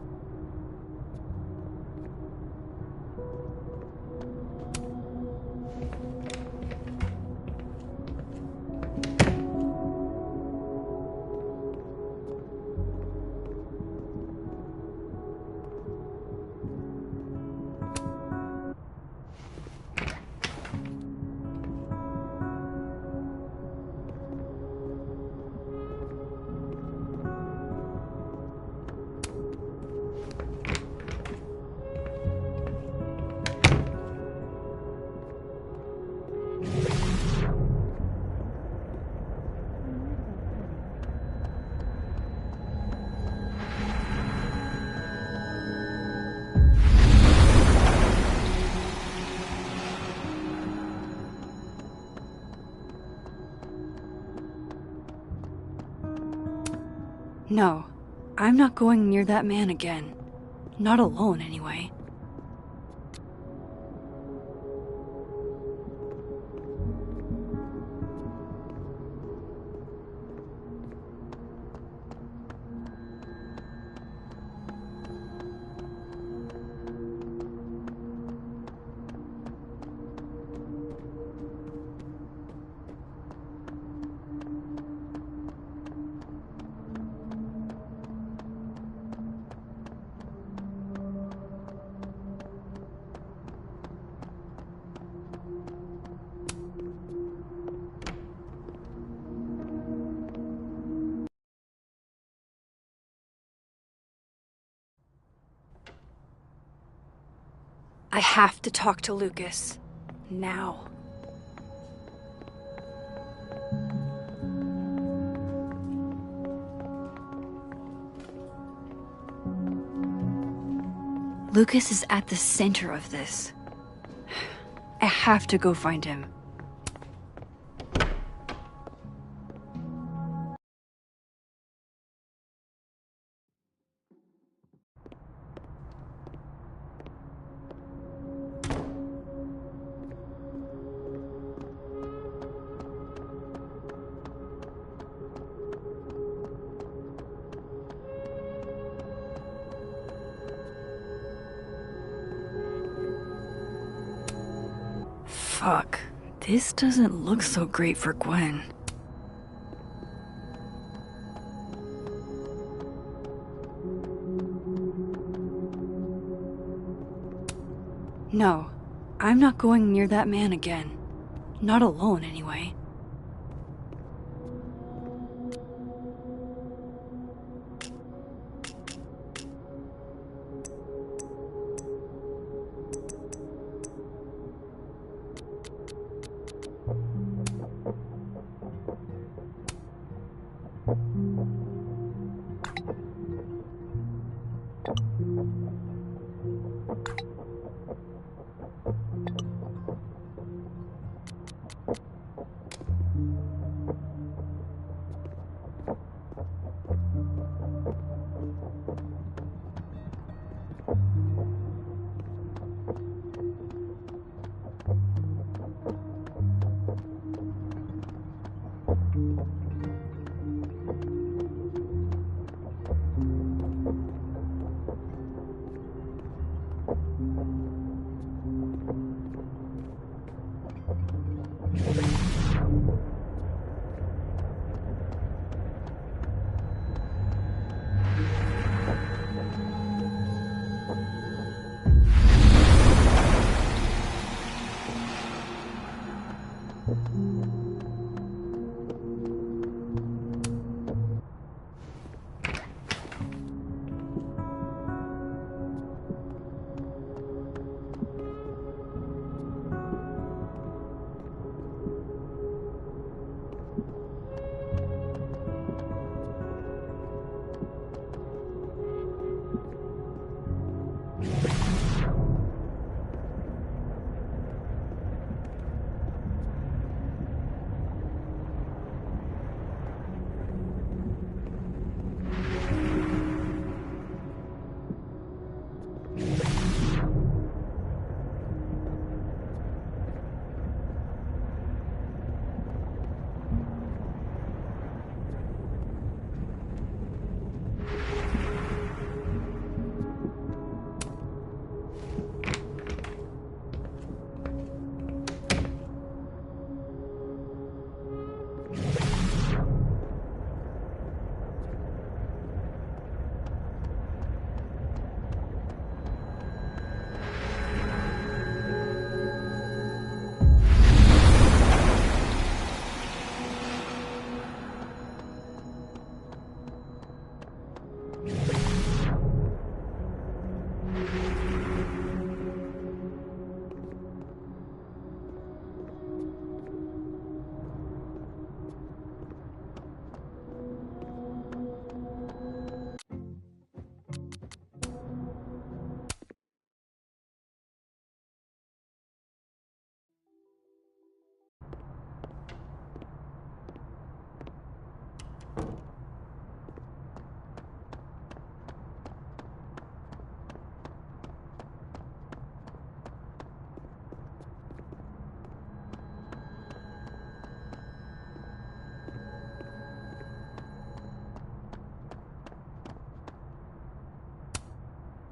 No, I'm not going near that man again. Not alone, anyway. I have to talk to Lucas. Now. Lucas is at the center of this. I have to go find him. Fuck. This doesn't look so great for Gwen. No, I'm not going near that man again. Not alone, anyway.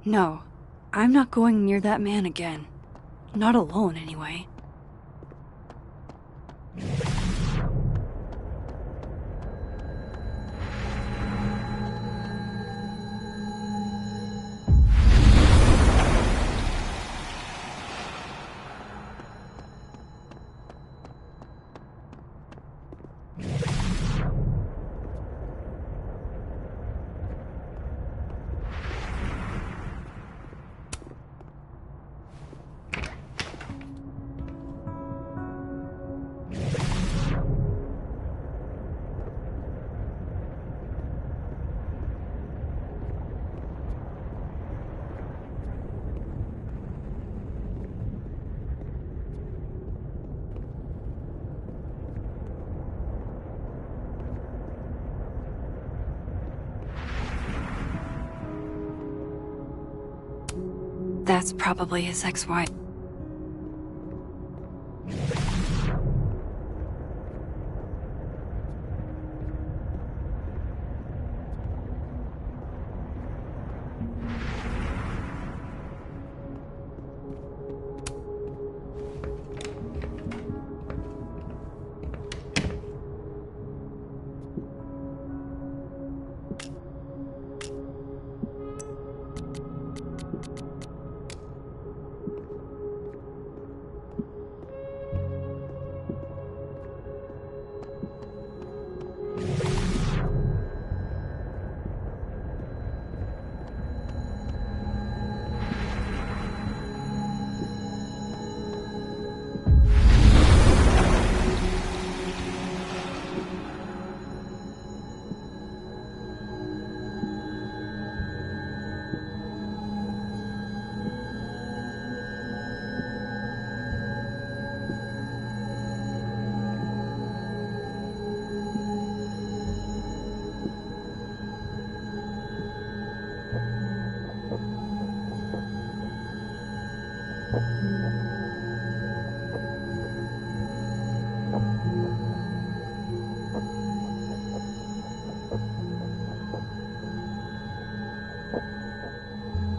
No, I'm not going near that man again. Not alone, anyway. That's probably his ex-wife.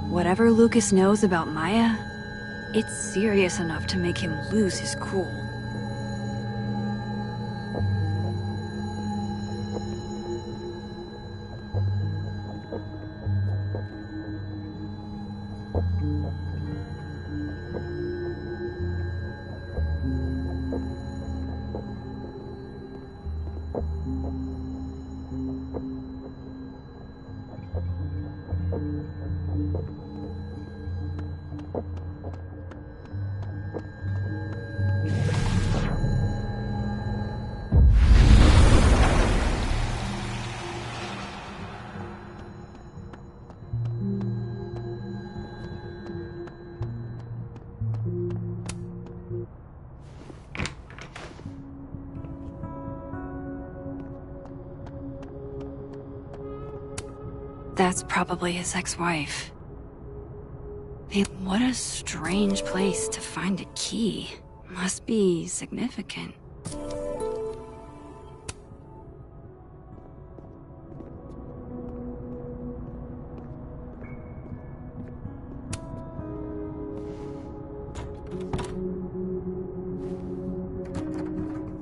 Whatever Lucas knows about Maya, it's serious enough to make him lose his cool. That's probably his ex-wife. Man, what a strange place to find a key. Must be significant.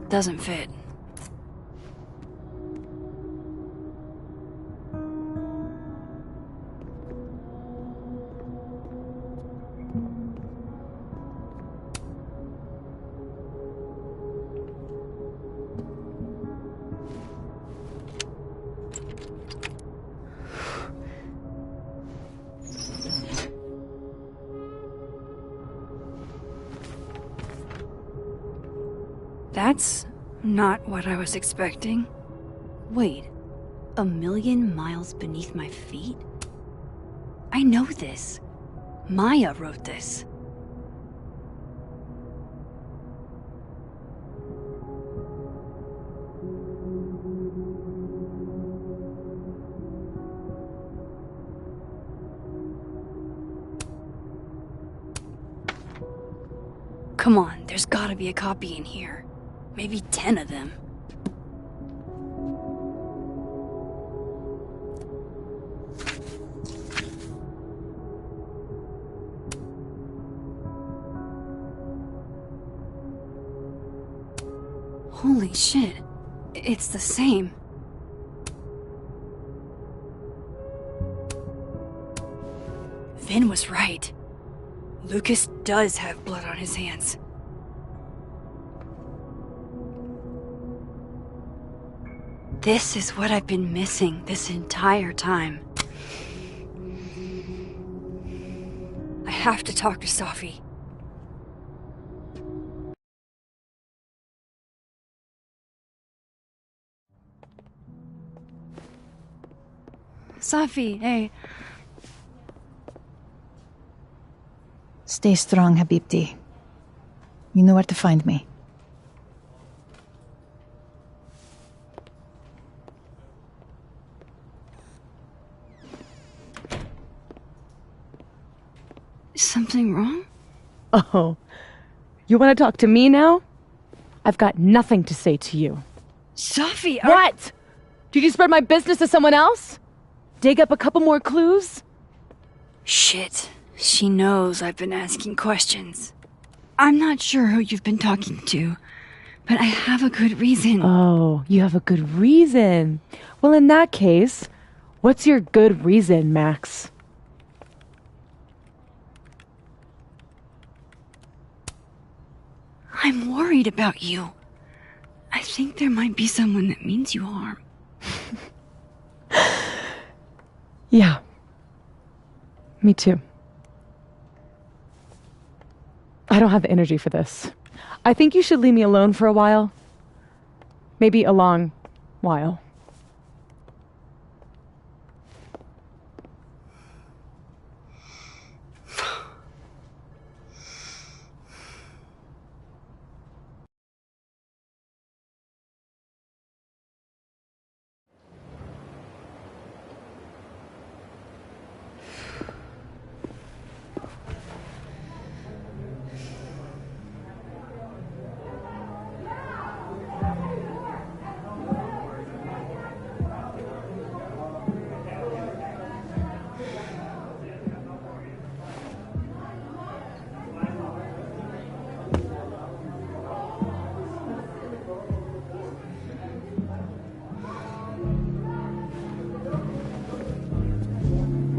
Doesn't fit. That's not what I was expecting. Wait, 1,000,000 miles beneath my feet? I know this. Maya wrote this. Come on, there's gotta be a copy in here. Maybe 10 of them. Holy shit. It's the same. Vin was right. Lucas does have blood on his hands. This is what I've been missing this entire time. I have to talk to Safi. Safi, hey. Stay strong, Habibti. You know where to find me. Is something wrong? Oh, you want to talk to me now? I've got nothing to say to you. Safi, What? Did you spread my business to someone else? Dig up a couple more clues? Shit. She knows I've been asking questions. I'm not sure who you've been talking to, but I have a good reason. Oh, you have a good reason. Well, in that case, what's your good reason, Max? I'm worried about you. I think there might be someone that means you harm. Yeah. Me too. I don't have the energy for this. I think you should leave me alone for a while. Maybe a long while.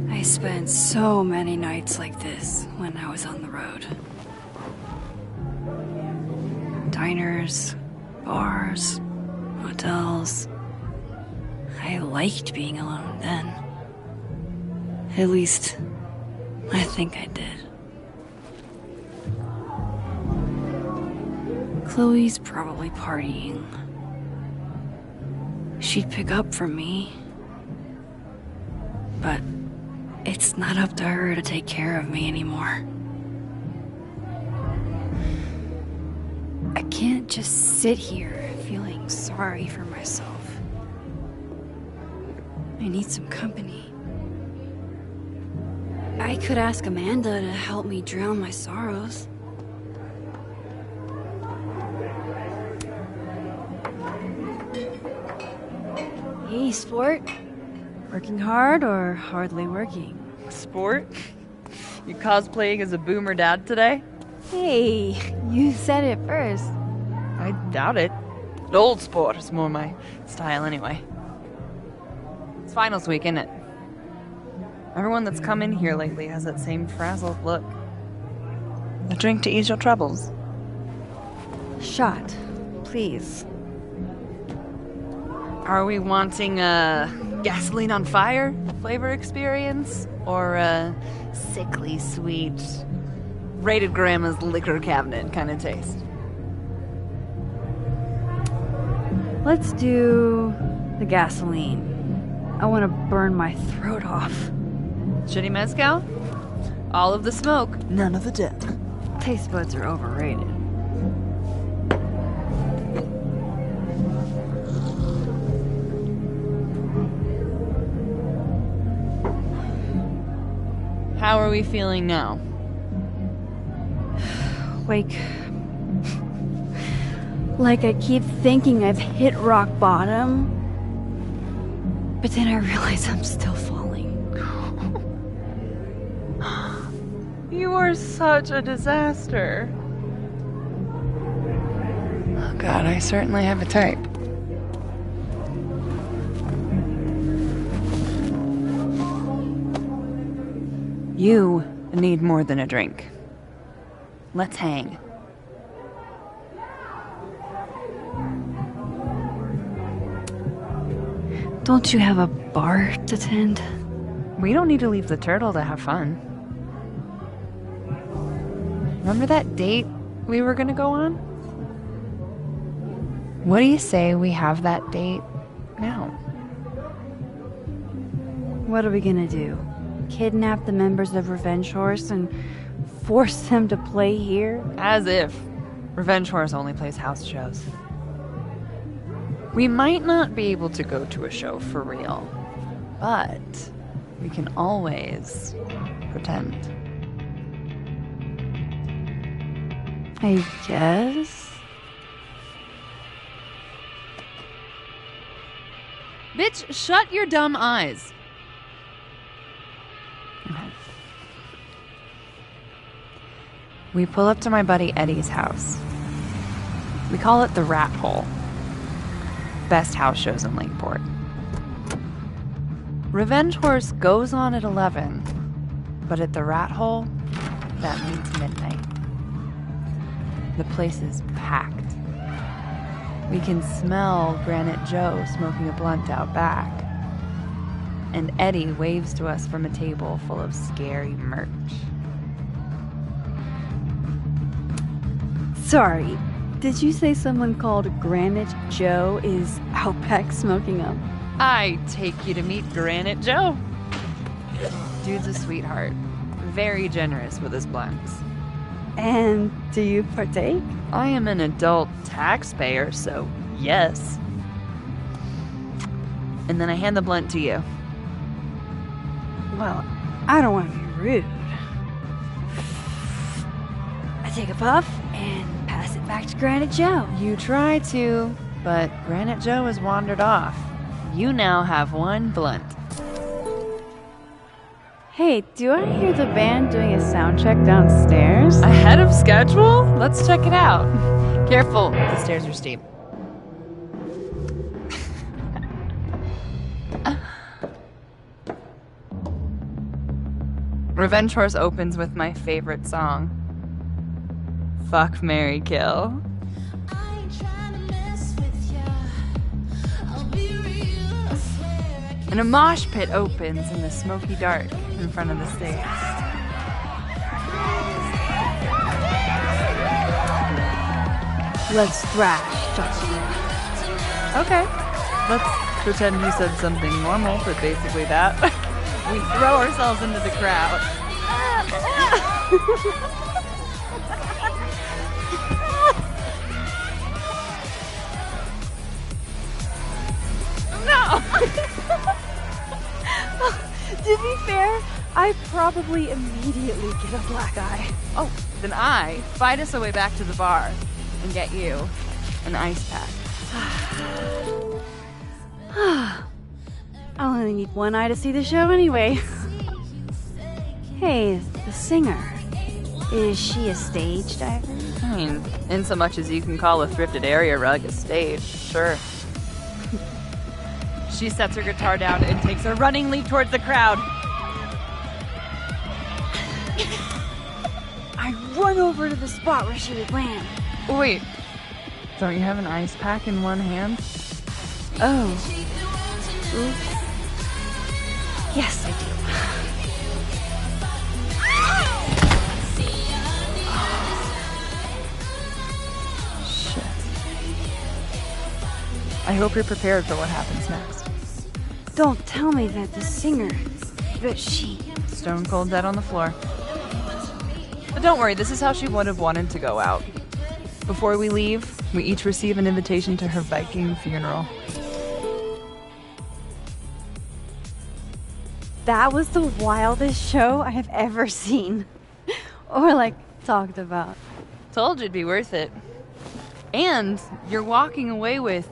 I spent so many nights like this when I was on the road. Diners, bars, hotels. I liked being alone then. At least, I think I did. Chloe's probably partying. She'd pick up from me. But it's not up to her to take care of me anymore. I can't just sit here feeling sorry for myself. I need some company. I could ask Amanda to help me drown my sorrows. Hey, sport. Working hard or hardly working? Sport? You cosplaying as a boomer dad today? Hey, you said it first. I doubt it. Old sport is more my style anyway. It's finals week, isn't it? Everyone that's come in here lately has that same frazzled look. A drink to ease your troubles. Shot, please. Are we wanting a gasoline on fire flavor experience? Or a sickly sweet, rated grandma's liquor cabinet kind of taste? Let's do the gasoline. I want to burn my throat off. Shitty mezcal? All of the smoke, none of the death. Taste buds are overrated. How are we feeling now? Like I keep thinking I've hit rock bottom, but then I realize I'm still falling. You are such a disaster. God, I certainly have a type. You need more than a drink. Let's hang. Don't you have a bar to tend? We don't need to leave the turtle to have fun. Remember that date we were gonna go on? What do you say we have that date now? What are we gonna do? Kidnap the members of Revenge Horse and force them to play here? As if. Revenge Horse only plays house shows. We might not be able to go to a show for real, but we can always pretend. I guess? Bitch, shut your dumb eyes. Okay. We pull up to my buddy Eddie's house. We call it the Rat Hole. Best house shows in Lakeport. Revenge Horse goes on at 11, but at the Rat Hole, that means midnight. The place is packed. We can smell Granite Joe smoking a blunt out back. And Eddie waves to us from a table full of scary merch. Sorry, did you say someone called Granite Joe is out back smoking up? I take you to meet Granite Joe. Dude's a sweetheart. Very generous with his blunts. And do you partake? I am an adult taxpayer, so yes. And then I hand the blunt to you. Well, I don't want to be rude. I take a puff and pass it back to Granite Joe. You try to, but Granite Joe has wandered off. You now have one blunt. Hey, do I hear the band doing a sound check downstairs? Ahead of schedule? Let's check it out. Careful, the stairs are steep. Revenge Horse opens with my favorite song. Fuck, Marry, Kill. And a mosh pit opens in the smoky dark in front of the stage. Let's thrash, Jocelyn. Okay. Let's pretend you said something normal, but basically that. We throw ourselves into the crowd. No! To be fair, I probably immediately get a black eye. Oh, then I fight us our way back to the bar and get you an ice pack. I'll only need one eye to see the show anyway. Hey, the singer. Is she a stage diver? I mean, in so much as you can call a thrifted area rug a stage, sure. She sets her guitar down and takes a running leap towards the crowd. I run over to the spot where she would land. Wait, don't you have an ice pack in one hand? Oh. Oops. Yes, I do. Shit. I hope you're prepared for what happens next. Don't tell me that the singer, that she... Stone cold dead on the floor. But don't worry, this is how she would have wanted to go out. Before we leave, we each receive an invitation to her Viking funeral. That was the wildest show I have ever seen. Or, like, talked about. Told you it'd be worth it. And you're walking away with,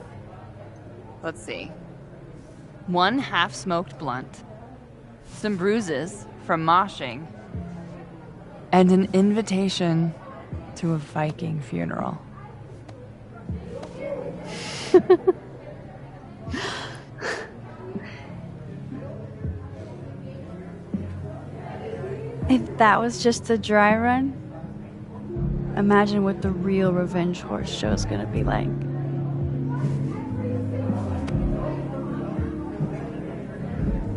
let's see, one half-smoked blunt, some bruises from moshing, and an invitation to a Viking funeral. If that was just a dry run, imagine what the real Revenge Horse show is gonna be like.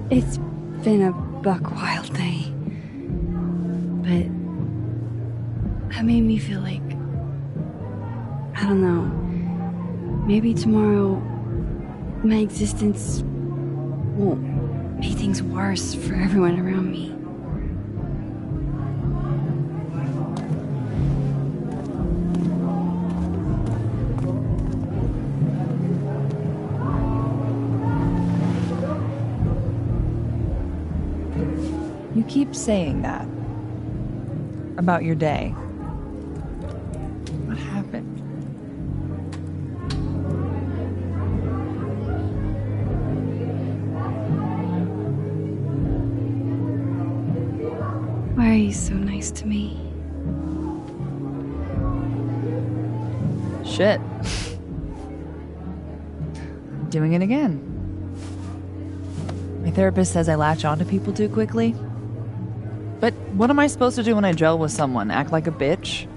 It's been a buck wild day, but that made me feel like, I don't know, maybe tomorrow my existence won't make things worse for everyone around me. You keep saying that about your day. What happened? Why are you so nice to me? Shit. Doing it again. My therapist says I latch onto people too quickly. But what am I supposed to do when I gel with someone? Act like a bitch?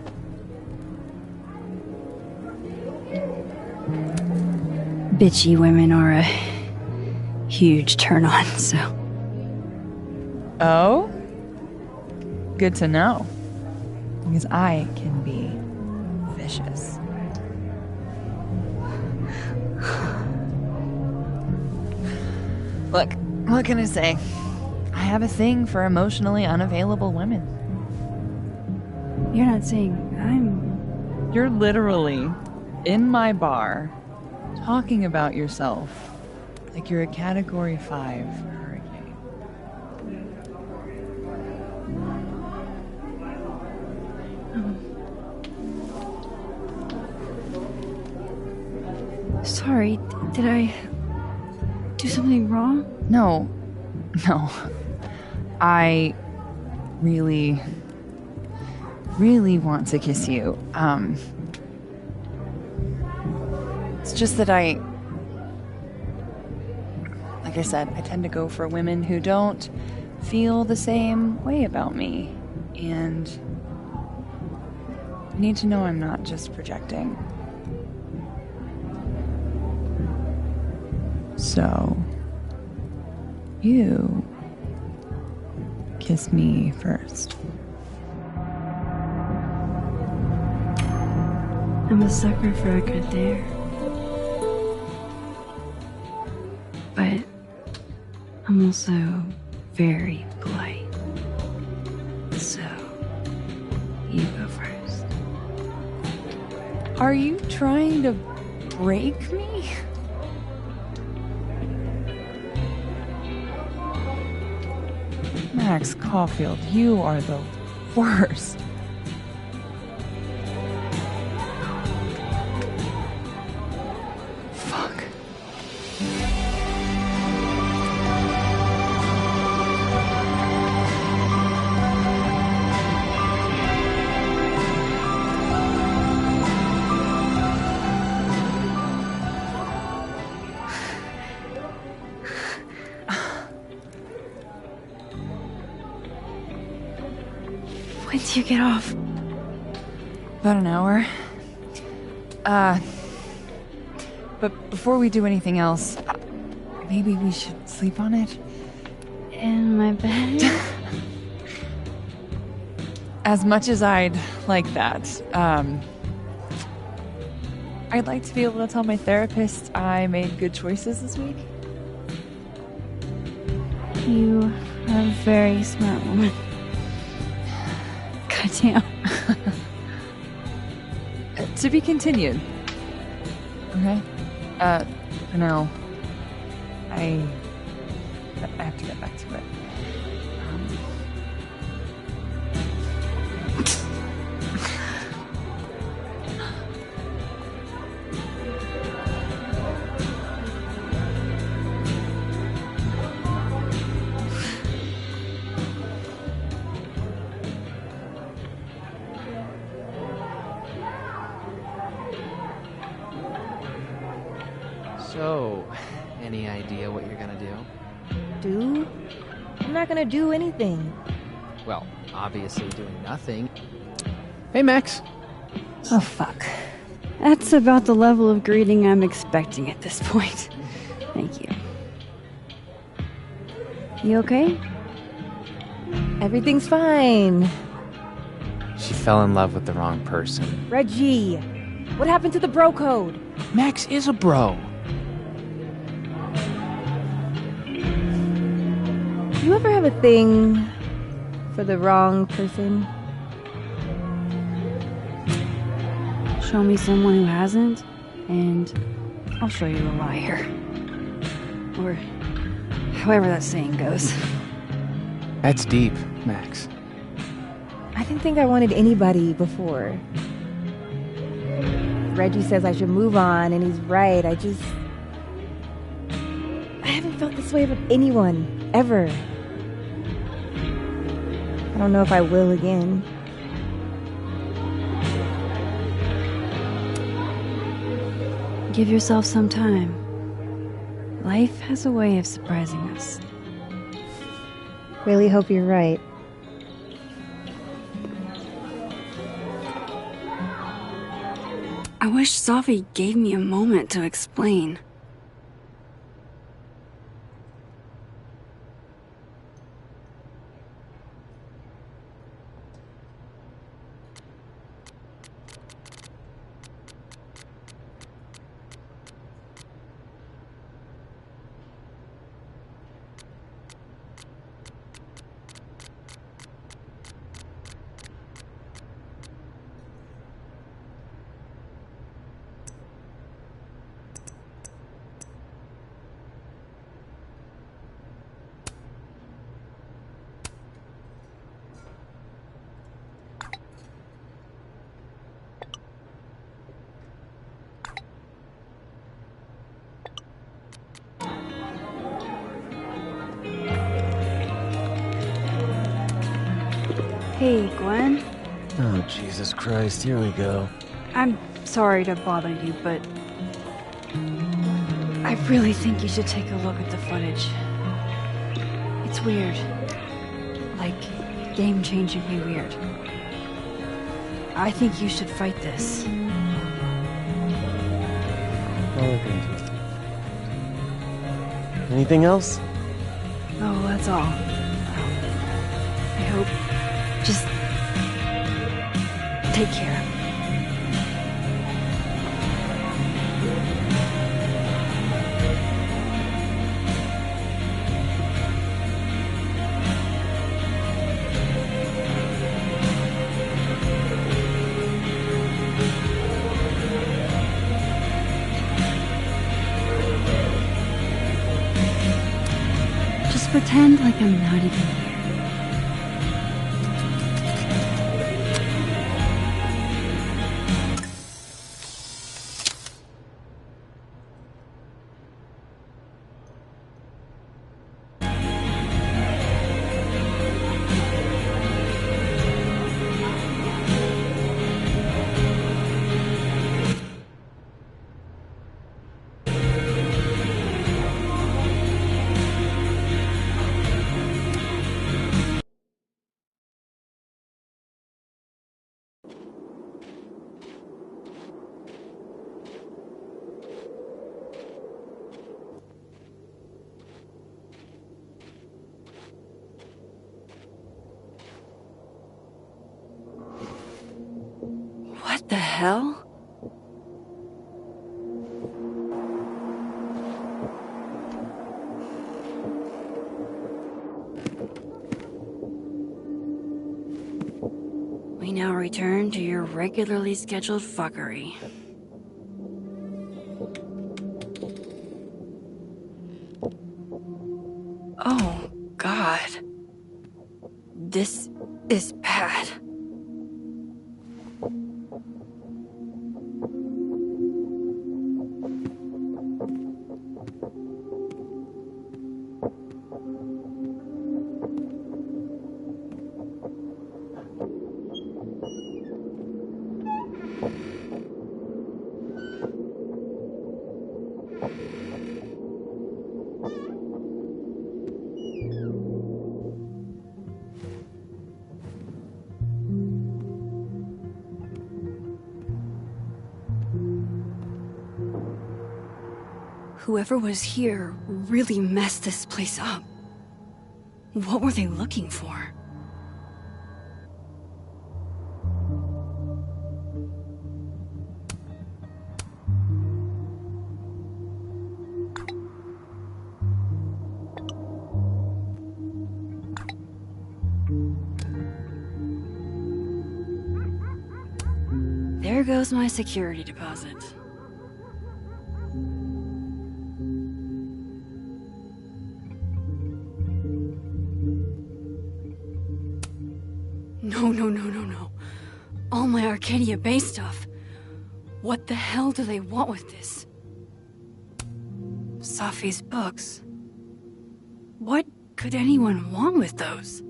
Bitchy women are a huge turn on, so. Oh? Good to know. Because I can be vicious. Look, what can I say? I have a thing for emotionally unavailable women. You're not saying I'm... You're literally in my bar talking about yourself like you're a Category 5 hurricane. Sorry, did I do something wrong? No. I really want to kiss you. It's just that like I said, I tend to go for women who don't feel the same way about me. And you need to know I'm not just projecting. So, you kiss me first. I'm a sucker for a good dare. But I'm also very polite. So, you go first. Are you trying to break me? Max Caulfield, you are the worst. Fuck. When do you get off? About an hour. But before we do anything else, maybe we should sleep on it? In my bed? As much as I'd like that, I'd like to be able to tell my therapist I made good choices this week. You are a very smart woman. Goddamn. To be continued. Okay? For now, I have to get back to it. Any idea what you're gonna do? Do? I'm not gonna do anything. Well, obviously doing nothing. Hey, Max. Oh, fuck. That's about the level of greeting I'm expecting at this point. Thank you. You okay? Everything's fine. She fell in love with the wrong person. Reggie, what happened to the bro code? Max is a bro. Do you ever have a thing for the wrong person? Show me someone who hasn't, and I'll show you a liar. Or however that saying goes. That's deep, Max. I didn't think I wanted anybody before. Reggie says I should move on, and he's right. I haven't felt this way about anyone, ever. I don't know if I will again. Give yourself some time. Life has a way of surprising us. Really hope you're right. I wish Safi gave me a moment to explain. Hey, Gwen. Oh, Jesus Christ, here we go. I'm sorry to bother you, but I really think you should take a look at the footage. It's weird. Like, game-changingly weird. I think you should fight this. I'll look into it. Anything else? Oh, that's all. I hope. Just take care. Just pretend like I'm not even here. What the hell? We now return to your regularly scheduled fuckery. Oh, God. This is bad. Whoever was here really messed this place up. What were they looking for? There goes my security deposit. No. All my Arcadia Bay stuff. What the hell do they want with this? Safi's books. What could anyone want with those?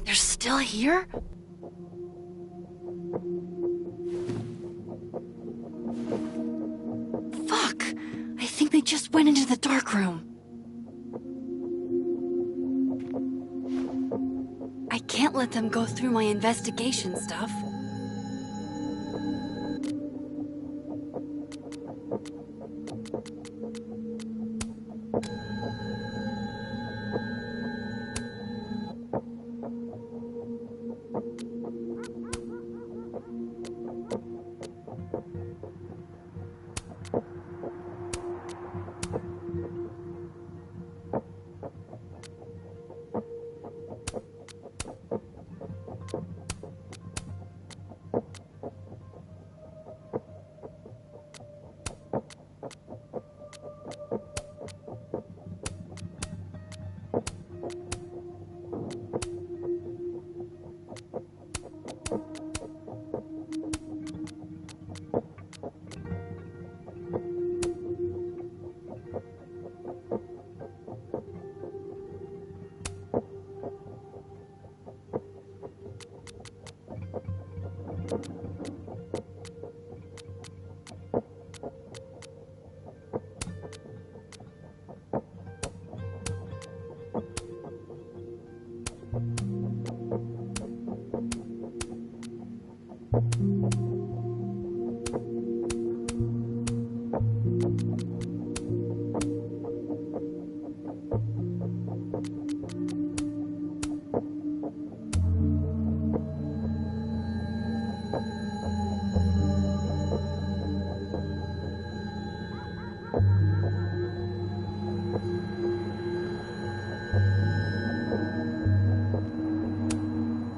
They're still here? Fuck! I think they just went into the dark room. I can't let them go through my investigation stuff.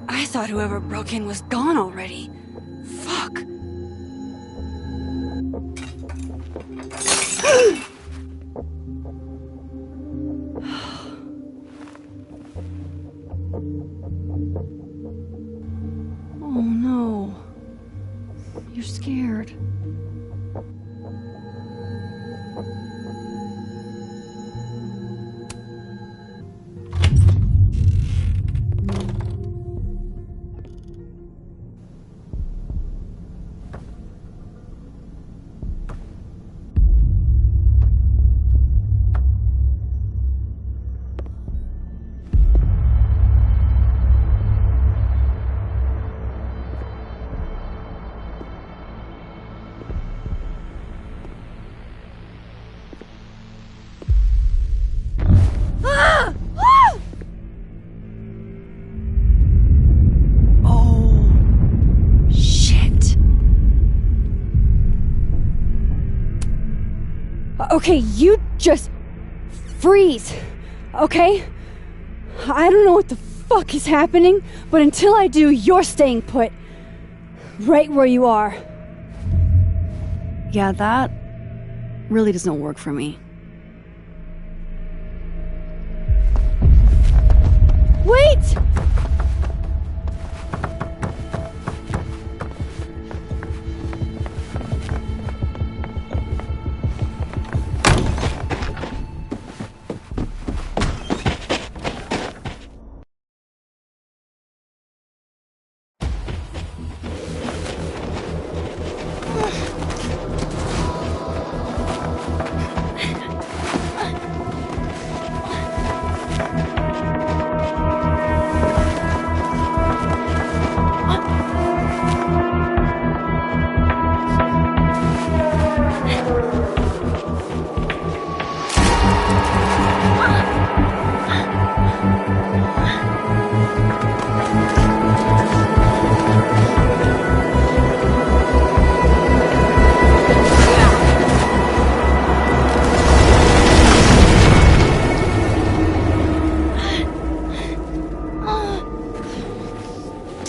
I thought whoever broke in was gone already. Fuck. Oh no. You're scared. Okay, you just freeze, okay? I don't know what the fuck is happening, but until I do, you're staying put. Right where you are. Yeah, that really doesn't work for me. Wait!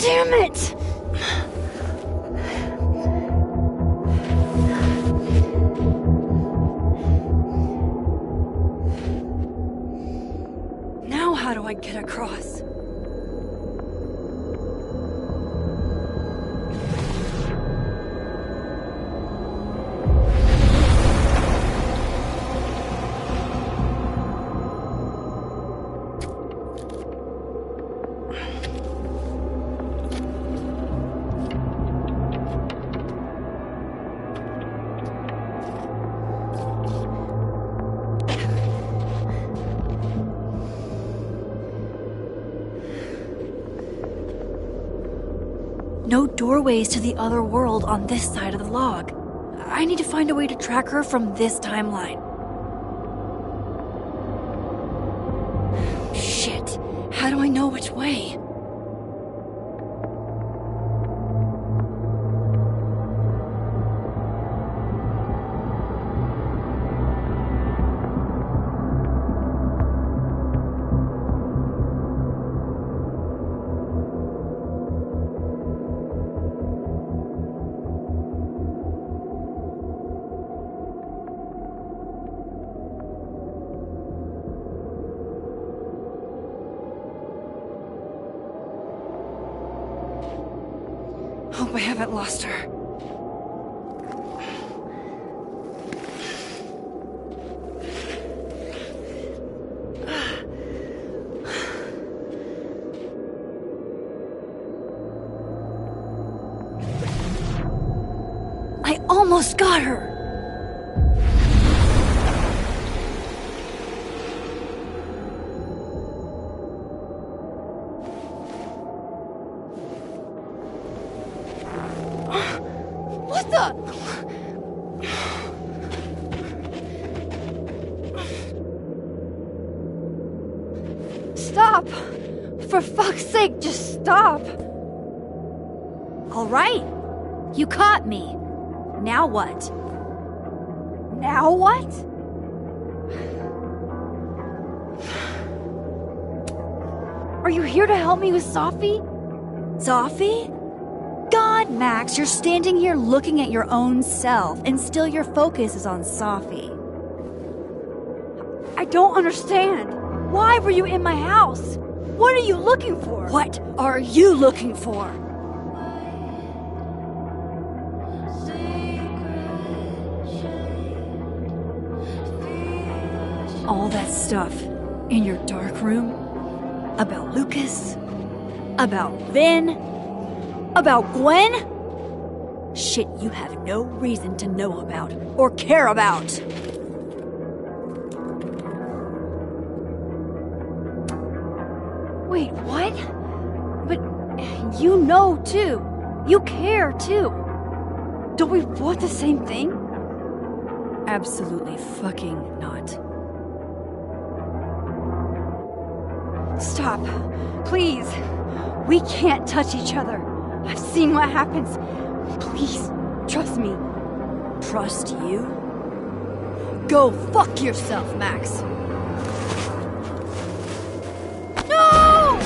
Damn it! Now how do I get across? No doorways to the other world on this side of the log. I need to find a way to track her from this timeline. Shit. How do I know which way? Hope I haven't lost her. I almost got her! What the? Stop! For fuck's sake, just stop! All right. You caught me. Now what? Now what? Are you here to help me with Safi? Safi? God, Max, you're standing here looking at your own self, and still your focus is on Safi. I don't understand. Why were you in my house? What are you looking for? What are you looking for? All that stuff in your dark room? About Lucas? About Vin? About Gwen? Shit you have no reason to know about or care about. Wait, what? But you know too. You care too. Don't we want the same thing? Absolutely fucking not. Stop. Please. We can't touch each other. I've seen what happens. Please, trust me. Trust you? Go fuck yourself, Max. No!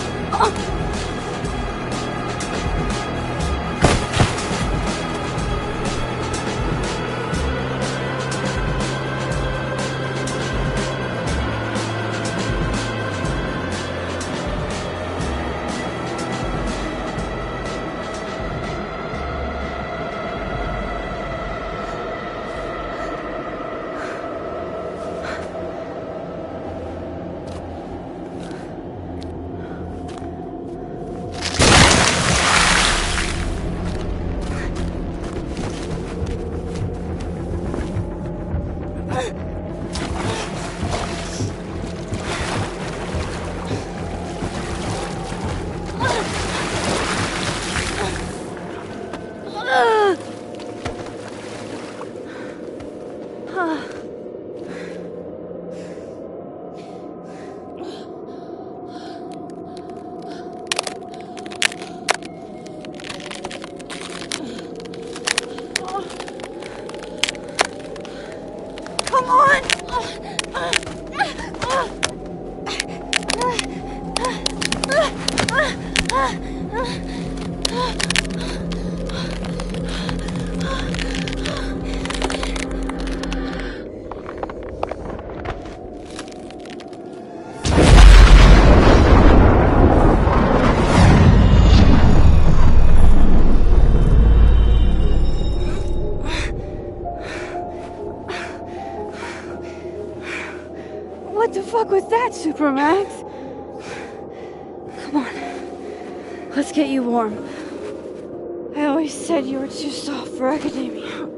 Come on! What the fuck was that, Supermax? Come on. Let's get you warm. I always said you were too soft for academia.